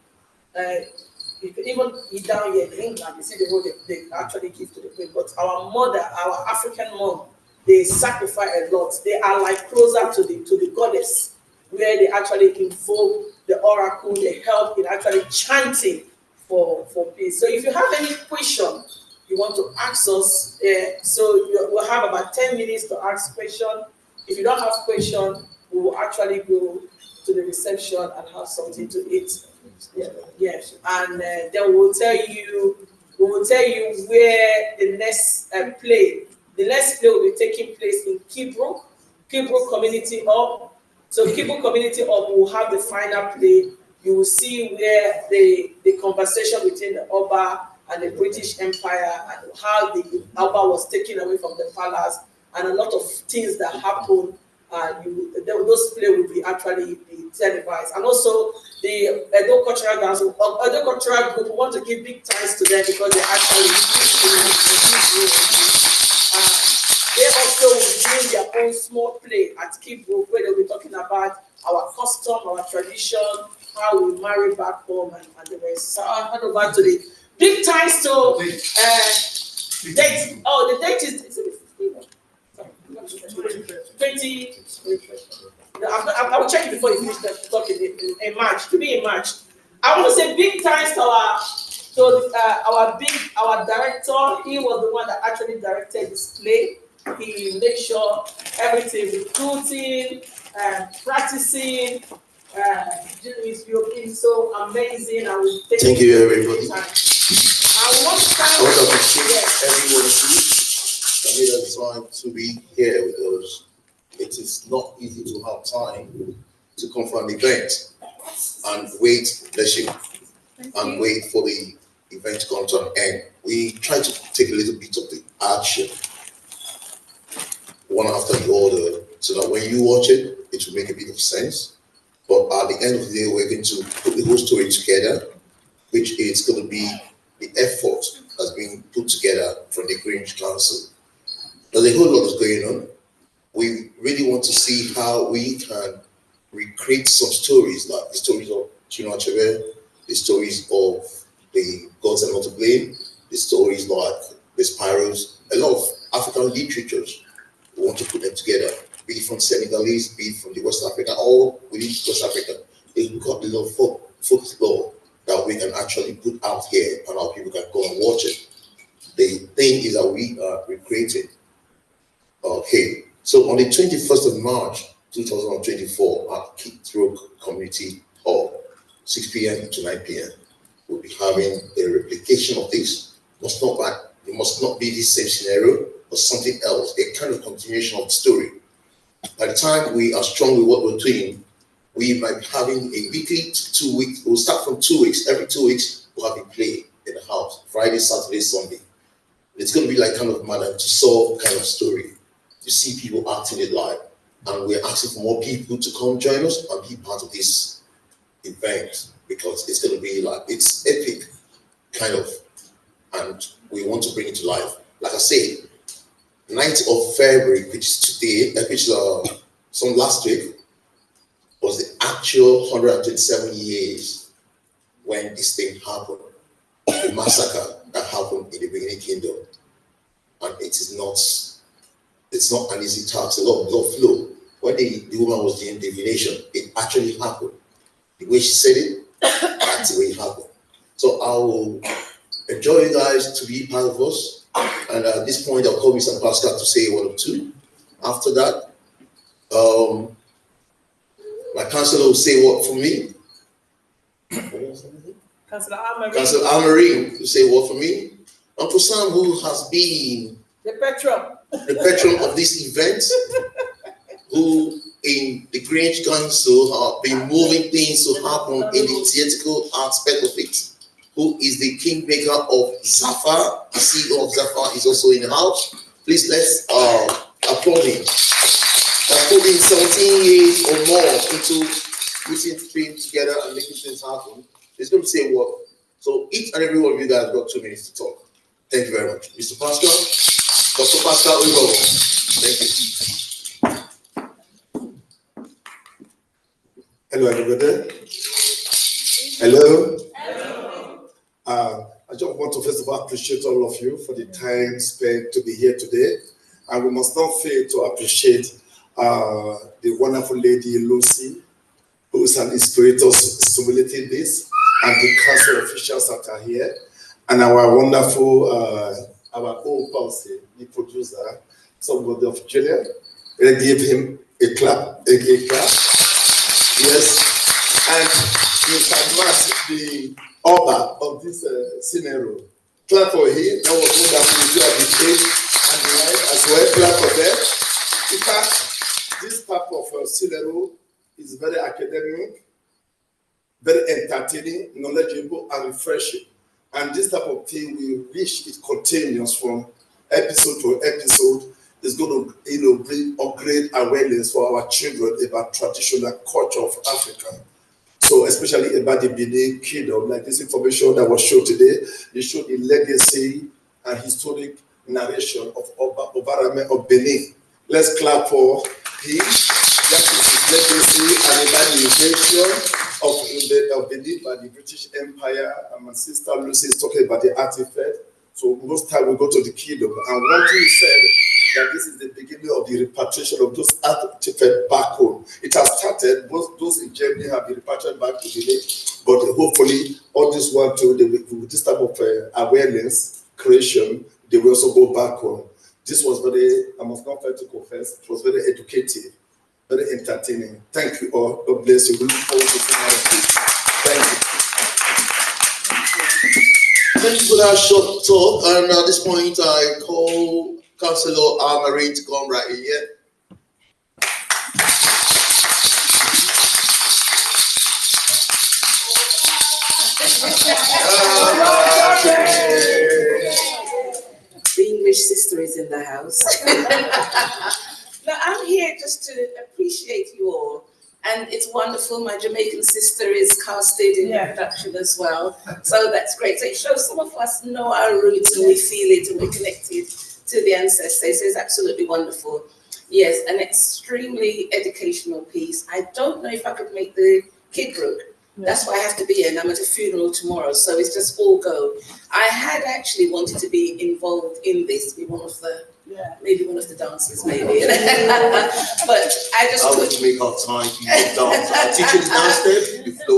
You can even eat down here in England, you see the role they actually give to the queen. But our mother, our African mom, they sacrifice a lot. They are like closer to the goddess, where they actually invoke the oracle, they help in actually chanting for peace. So if you have any question you want to ask us, we'll have about 10 minutes to ask question. If you don't have question, we will actually go to the reception and have something to eat. Yes, and then we will tell you where the next play. The next play will be taking place in Kibrook Community Hub. So Kibrook Community Hub will have the final play. You will see where the conversation between the Oba and the British Empire and how the Oba was taken away from the palace and a lot of things that happened. Those plays will be actually be televised. And also the Edo Cultural Dance, Edo Cultural Group, we want to give big thanks to them because they actually they also will be doing their own small play at Kibrook where they'll be talking about our custom, our tradition, how we marry back home and the rest. So I'll hand over to the big thanks to date. Oh, the date is it 20. I will check it before you finish the talk in March. To be in March. I want to say big thanks to our director. He was the one that actually directed this play. He made sure everything recruiting and practicing. It's so amazing. I will thank you everybody. I want to thank everyone that made us time to be here with us. It is not easy to have time to come for an event and wait, and wait for the event to come to an end. We try to take a little bit of the action one after the other so that when you watch it, it will make a bit of sense. But at the end of the day, we're going to put the whole story together, which is going to be the effort that's being put together from the Greenwich Council. There's a whole lot that's going on. We really want to see how we can recreate some stories, like the stories of Chinua Achebe, the stories of the Gods Are Not to Blame, the stories like the Spirals, a lot of African literatures. We want to put them together, be it from Senegalese, be it from the West Africa, all within West Africa. They've got a lot of folklore that we can actually put out here and our people can go and watch it. The thing is that we are recreating. Okay, so on the 21st of March, 2024, at Kibrook Community Hall, 6 p.m. to 9 p.m., we'll be having a replication of this. It must not be the same scenario, but something else, a kind of continuation of the story. By the time we are strong with what we're doing, we might be having a weekly 2 weeks. We'll start from 2 weeks. Every 2 weeks, we'll have a play in the house, Friday, Saturday, Sunday. It's going to be like kind of Madame Tussauds kind of story. You see people acting it live. And we're asking for more people to come join us and be part of this event because it's going to be like, it's epic, kind of. And we want to bring it to life. Like I said, 9th of February, which is today, which is some last week, was the actual 127 years when this thing happened, the massacre that happened in the Benin Kingdom. And it's not an easy task, a lot of blood flow. When the woman was doing divination, it actually happened. The way she said it, that's the way it happened. So I will enjoy you guys to be part of us. And at this point, I'll call Mr. Pascal to say one or two. After that, my counselor will say what for me. Councillor Amarie. Councillor Amarie will say what for me. Uncle Sam, who has been the patron of this event, who in the Greenwich Council have been moving things to happen in the theatrical aspect of it, who is the kingmaker of Zafar. The CEO of Zafar is also in the house. Please let's applaud him. Putting 17 years or more into putting things together and making things happen. It's going to say what. So each and every one of you guys got 2 minutes to talk. Thank you very much. Mr. Pascal, Dr. Pascal Ugo. Thank you. Hello, everybody. Hello. I just want to first of all appreciate all of you for the time spent to be here today. And we must not fail to appreciate the wonderful lady Lucy, who is an inspirator stimulating this, and the council officials that are here, and our wonderful, our own policy, the producer, somebody of Julia. Let's give him a clap, a clap. Yes, and Mr. Matt, the Oba of this scenario. Clap for him. That was wonderful. You have the page and the light as well. Clap for them. In fact, this type of scenario is very academic, very entertaining, knowledgeable, and refreshing. And this type of thing will reach its continuous from episode to episode. Is going to bring upgrade awareness for our children about traditional culture of Africa. So especially about the Benin Kingdom, like this information that was shown today, it showed the legacy and historic narration of Oba Ovonramwen of Benin. Let's clap for him. That is his legacy and about the invasion of Benin by the British Empire. And my sister Lucy is talking about the artifact. So most time we go to the kingdom. And one thing he said, that this is the beginning of the repatriation of those artifacts back home. It has started, both those in Germany have been repatriated back to Benin, but hopefully all this one too, with this type of awareness creation, they will also go back home. This was very, I must not fail to confess, it was very educative, very entertaining. Thank you all. God bless you. We look forward to seeing all of you. Thank you. Thank you for that short talk. And at this point, I call Councillor Amarie to come right here. The English sister is in the house. No, I'm here just to appreciate you all. And it's wonderful. My Jamaican sister is casted in the production as well. So that's great. So it shows some of us know our roots and we feel it and we're connected to the ancestors. So it's absolutely wonderful. Yes, an extremely educational piece. I don't know if I could make the Kid Brook. That's why I have to be here, and I'm at a funeral tomorrow, so it's just all go. I had actually wanted to be involved in this, be one of the, maybe one of the dancers, maybe. But I just couldn't make our time to dance. I'm teaching the dance step, you flow.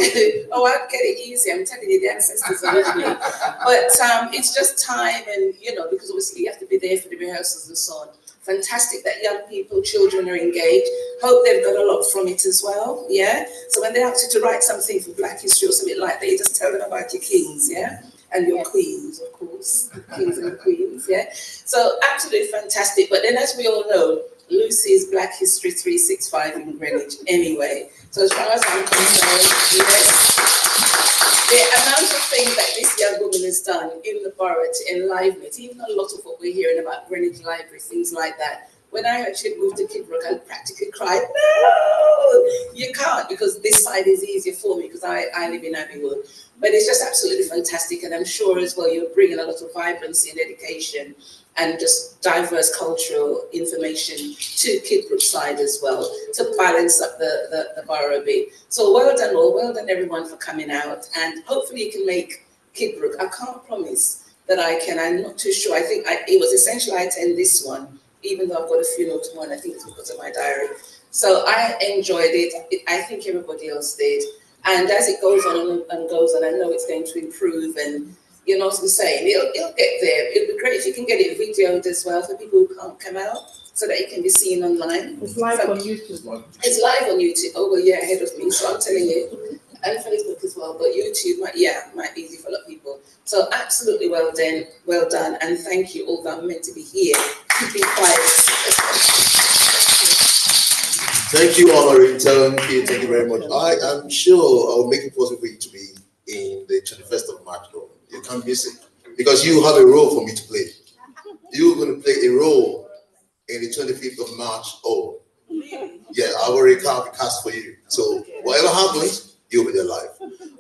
Oh, I'd get it easy. I'm telling you, the ancestors are with me. But it's just time, and because obviously you have to be there for the rehearsals and so on. Fantastic that young people, children are engaged. Hope they've got a lot from it as well, yeah? So when they ask you to write something for Black History or something like that, you just tell them about your kings, yeah? And your queens, of course, kings and queens, yeah? So absolutely fantastic. But then as we all know, Lucy's Black History 365 in Greenwich anyway. So as far as I'm concerned, yes. The amount of things that this young woman has done in the borough to enliven it, even a lot of what we're hearing about Greenwich Library, things like that. When I heard she'd moved to Kidbrook, I practically cried, no, you can't, because this side is easier for me because I live in Abbeywood. But it's just absolutely fantastic, and I'm sure as well you're bringing a lot of vibrancy and education and just diverse cultural information to Kidbrook side as well, to balance up the borough a bit. So well done all, well done everyone for coming out, and hopefully you can make Kidbrook. I can't promise that I can, I'm not too sure. I think it was essential I attend this one, even though I've got a funeral tomorrow, and I think it's because of my diary. So I enjoyed it. I think everybody else did. And as it goes on and goes on, I know it's going to improve, and you know what I'm saying, it'll get there. It'll be great if you can get it videoed as well for people who can't come out, so that it can be seen online. It's live on YouTube. It's live on YouTube. Oh, well, yeah, ahead of me. So I'm telling you, and Facebook as well. But YouTube might be easy for a lot of people. So absolutely well done, and thank you all that are meant to be here. Keeping quiet. Thank you, Amarie. Thank you very much. I am sure I'll make it possible for you to be in the 21st of March, though. You can't miss it, because you have a role for me to play. You're going to play a role in the 25th of March. Oh, yeah, I already cast for you. So Whatever happens, you'll be there live.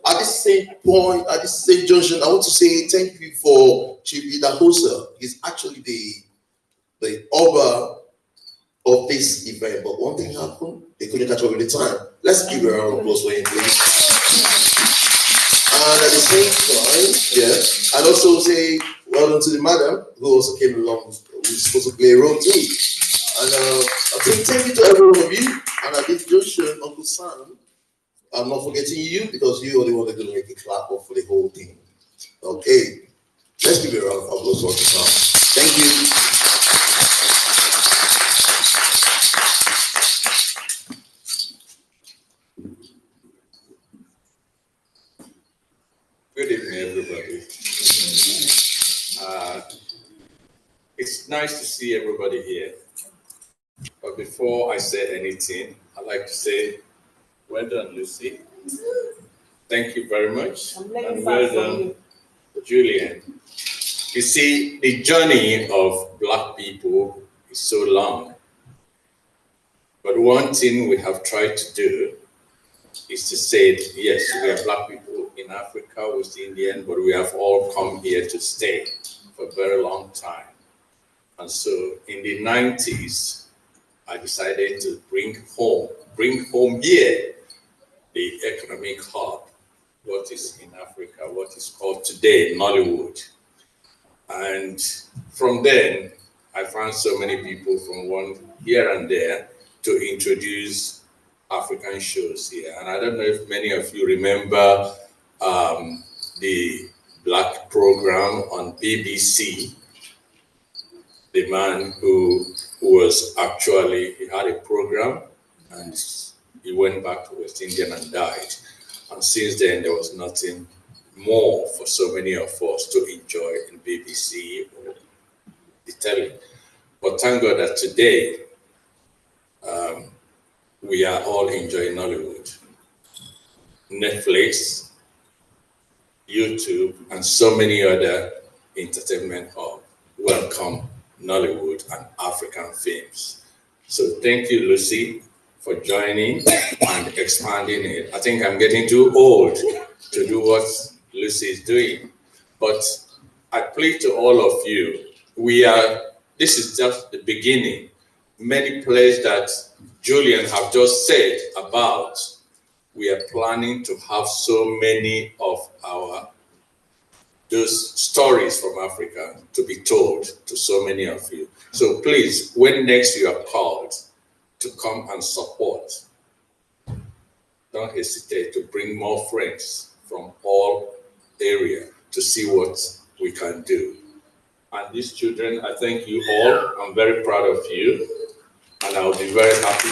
At this same point, at this same junction, I want to say thank you for Chief Idahosa. He's actually the Oba of this event. But one thing happened, they couldn't catch up with the time. Let's give a round of applause for him, please. And at the same time, yeah, I'd also say well done to the madam who also came along, who's supposed to play a role too. And I'm saying thank you to every one of you. And at this junction, Uncle Sam, I'm not forgetting you because you are the one that's going to make a clap off for the whole thing. Okay, let's give a round of applause for Uncle Sam. Thank you. Good evening, everybody. It's nice to see everybody here. But before I say anything, I'd like to say, well done, Lucy. Thank you very much. And well done, Julian. You see, the journey of Black people is so long. But one thing we have tried to do is to say, yes, we are Black people in Africa, West Indian, but we have all come here to stay for a very long time. And so in the 90s, I decided to bring home here the economic hub, what is in Africa, what is called today Nollywood. And from then, I found so many people from one here and there to introduce African shows here. And I don't know if many of you remember the Black program on BBC. The man who was actually, he had a program and he went back to West Indian and died. And since then, there was nothing more for so many of us to enjoy in BBC or the telly. But thank God that today, we are all enjoying Nollywood. Netflix, YouTube, and so many other entertainment hubs welcome Nollywood and African films. So thank you, Lucy, for joining and expanding it. I think I'm getting too old to do what Lucy is doing, but I plead to all of you, this is just the beginning. Many plays that Julian have just said about, we are planning to have so many of those stories from Africa to be told to so many of you. So please, when next you are called to come and support, don't hesitate to bring more friends from all areas to see what we can do. And these children, I thank you all. I'm very proud of you. And I'll be very happy.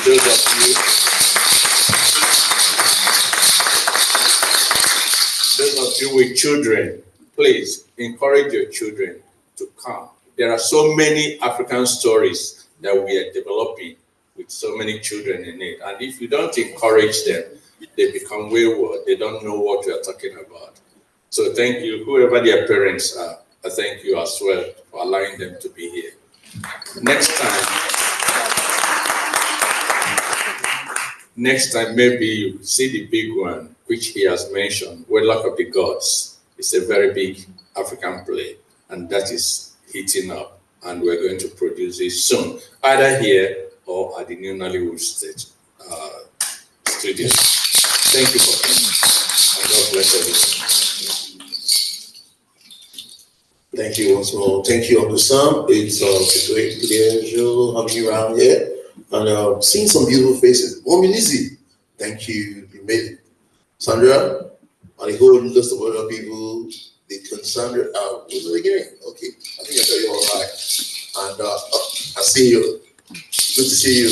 Those of you with children, please encourage your children to come. There are so many African stories that we are developing with so many children in it. And if you don't encourage them, they become wayward. They don't know what we are talking about. So thank you, whoever their parents are. I thank you as well for allowing them to be here. Next time, maybe you see the big one, which he has mentioned, Wedlock of the Gods. It's a very big African play, and that is heating up, and we're going to produce it soon, either here or at the New Nollywood State Studios. Thank you for coming, and God bless everyone. Thank you once more. Thank you, Uncle Sam. It's a great pleasure having you around here and seeing some beautiful faces. Mommy Lizzie, thank you. You made it. Sandra, and a whole list of other people. The Sandra, what was it again? Okay, I think I got you all right. And I see you. Good to see you.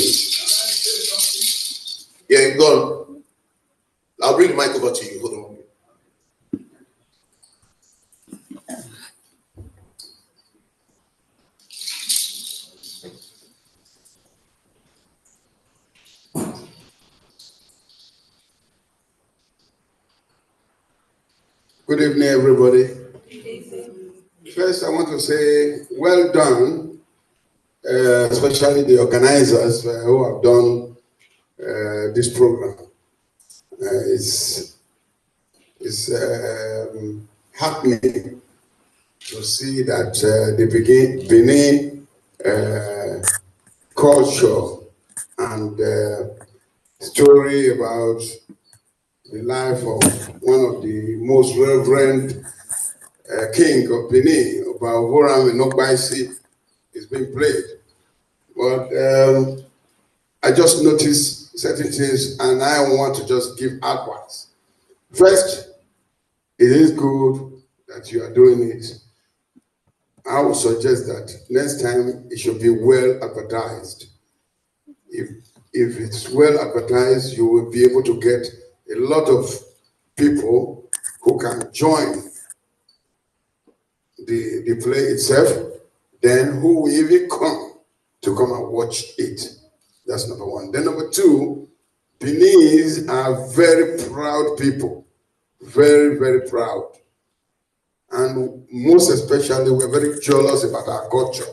Yeah, go on. I'll bring the mic over to you. Hold on. Good evening, everybody. First, I want to say well done, especially the organizers who have done this program. It's happening to see that the Benin culture and story about the life of one of the most reverend king of Benin, Oba Ovonramwen Ngbaisi, is being played. But I just noticed certain things and I want to just give advice. First, it is good that you are doing it. I would suggest that next time it should be well advertised. If it's well advertised, you will be able to get a lot of people who can join the play itself, then who will even come to come and watch it. That's number one. Then number two, Beninese are very proud people. Very, very proud. And most especially, we're very jealous about our culture.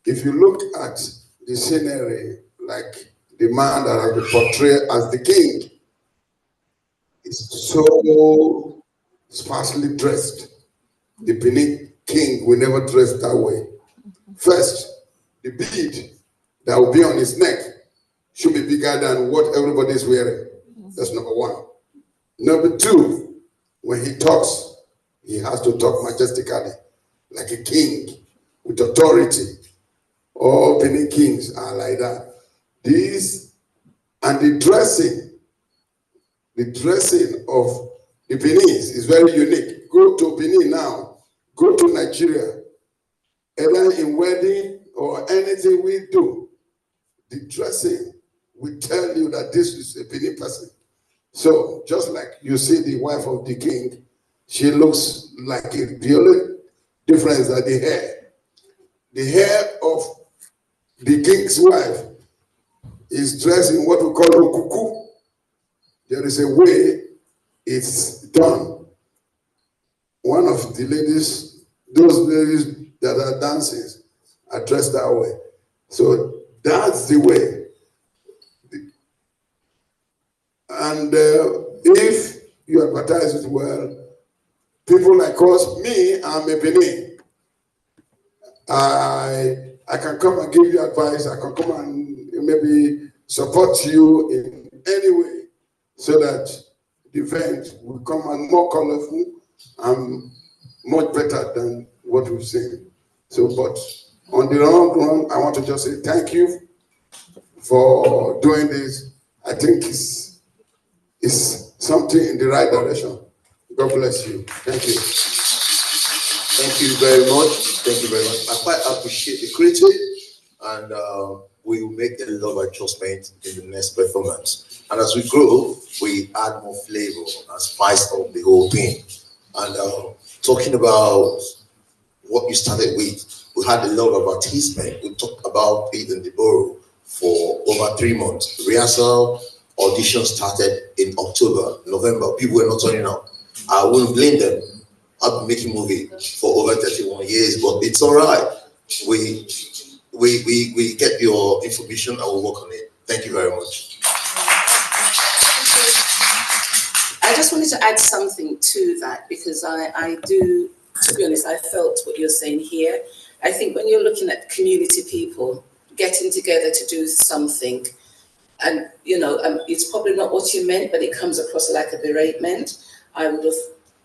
If you look at the scenery, like the man that has been portrayed as the king, is so sparsely dressed. The Benin king will never dress that way. First, the bead that will be on his neck should be bigger than what everybody is wearing. That's number one. Number two, when he talks, he has to talk majestically, like a king, with authority. All Benin kings are like that. These, and the dressing of the Beninese is very unique. Go to Benin now, go to Nigeria, either in wedding or anything we do, the dressing will tell you that this is a Benin person. So just like you see the wife of the king, she looks like it. The only difference is that the hair of the king's wife is dressed in what we call okuku. There is a way it's done. One of the ladies, those ladies that are dancing, are dressed that way. So that's the way. And if you advertise it well, people like us, me, I'm a Benin. I can come and give you advice. I can come and maybe support you in any way so that the event will come and more colorful and much better than what we've seen. So, but on the long run, I want to just say thank you for doing this. I think it's something in the right direction. God bless you. Thank you. Thank you very much. Thank you very much. I quite appreciate the critic, and we will make a lot of adjustments in the next performance. And as we grow, we add more flavor and spice of the whole thing. And talking about what you started with, we had a lot of advertisement. We talked about it in the borough for over 3 months. Rehearsal, audition started in October, November. People were not turning up. I wouldn't blame them. I've been making movie for over 31 years, but it's all right. We get your information and we'll work on it. Thank you very much. I just wanted to add something to that because I do, to be honest, I felt what you're saying here. I think when you're looking at community people getting together to do something, and it's probably not what you meant, but it comes across like a beratement, I would have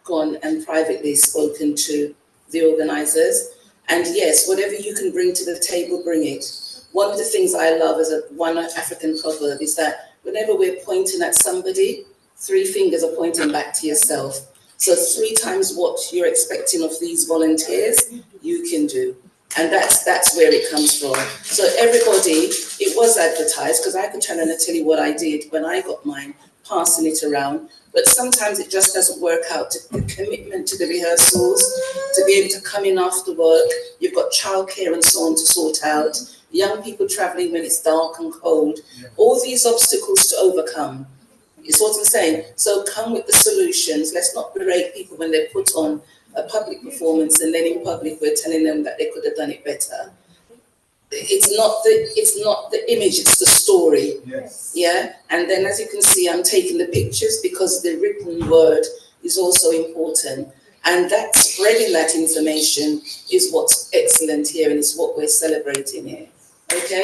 gone and privately spoken to the organizers. And yes, whatever you can bring to the table, bring it. One of the things I love as one African proverb is that whenever we're pointing at somebody, 3 fingers are pointing back to yourself. So 3 times what you're expecting of these volunteers, you can do. And that's where it comes from. So everybody, it was advertised, because I could tell you what I did when I got mine, passing it around. But sometimes it just doesn't work out. The commitment to the rehearsals, to be able to come in after work, you've got childcare and so on to sort out, young people traveling when it's dark and cold, all these obstacles to overcome. It's what I'm saying. So come with the solutions. Let's not berate people when they put on a public performance and then in public we're telling them that they could have done it better. it's not the image, it's the story. Yes. Yeah, and then as you can see, I'm taking the pictures because the written word is also important, and that spreading that information is what's excellent here, and it's what we're celebrating here. Okay.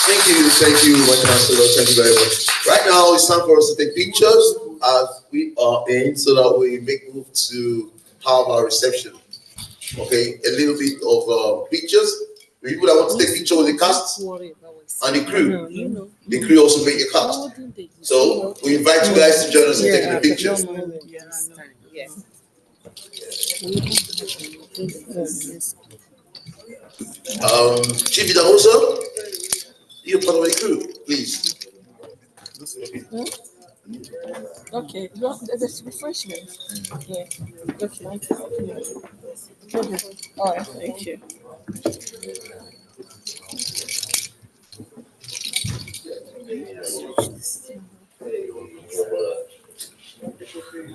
Thank you, my counselor. Thank you very much. Right now, it's time for us to take pictures as we are in, so that we make move to have our reception. Okay, a little bit of pictures. People that want to take picture with the cast and the crew. The crew also make a cast. So we invite you guys to join us and take the pictures. Chief also, you're part of the crew, please. Okay, there's refreshment. Yeah. Okay. All right, thank you.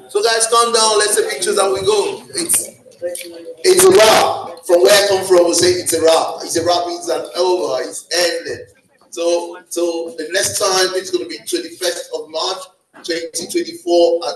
So guys, calm down. Let's take pictures and we go. It's a wrap. From where I come from, we say it's a wrap. It's a wrap. It's an over. It's ended. So the next time it's going to be 21st of March, 2024 at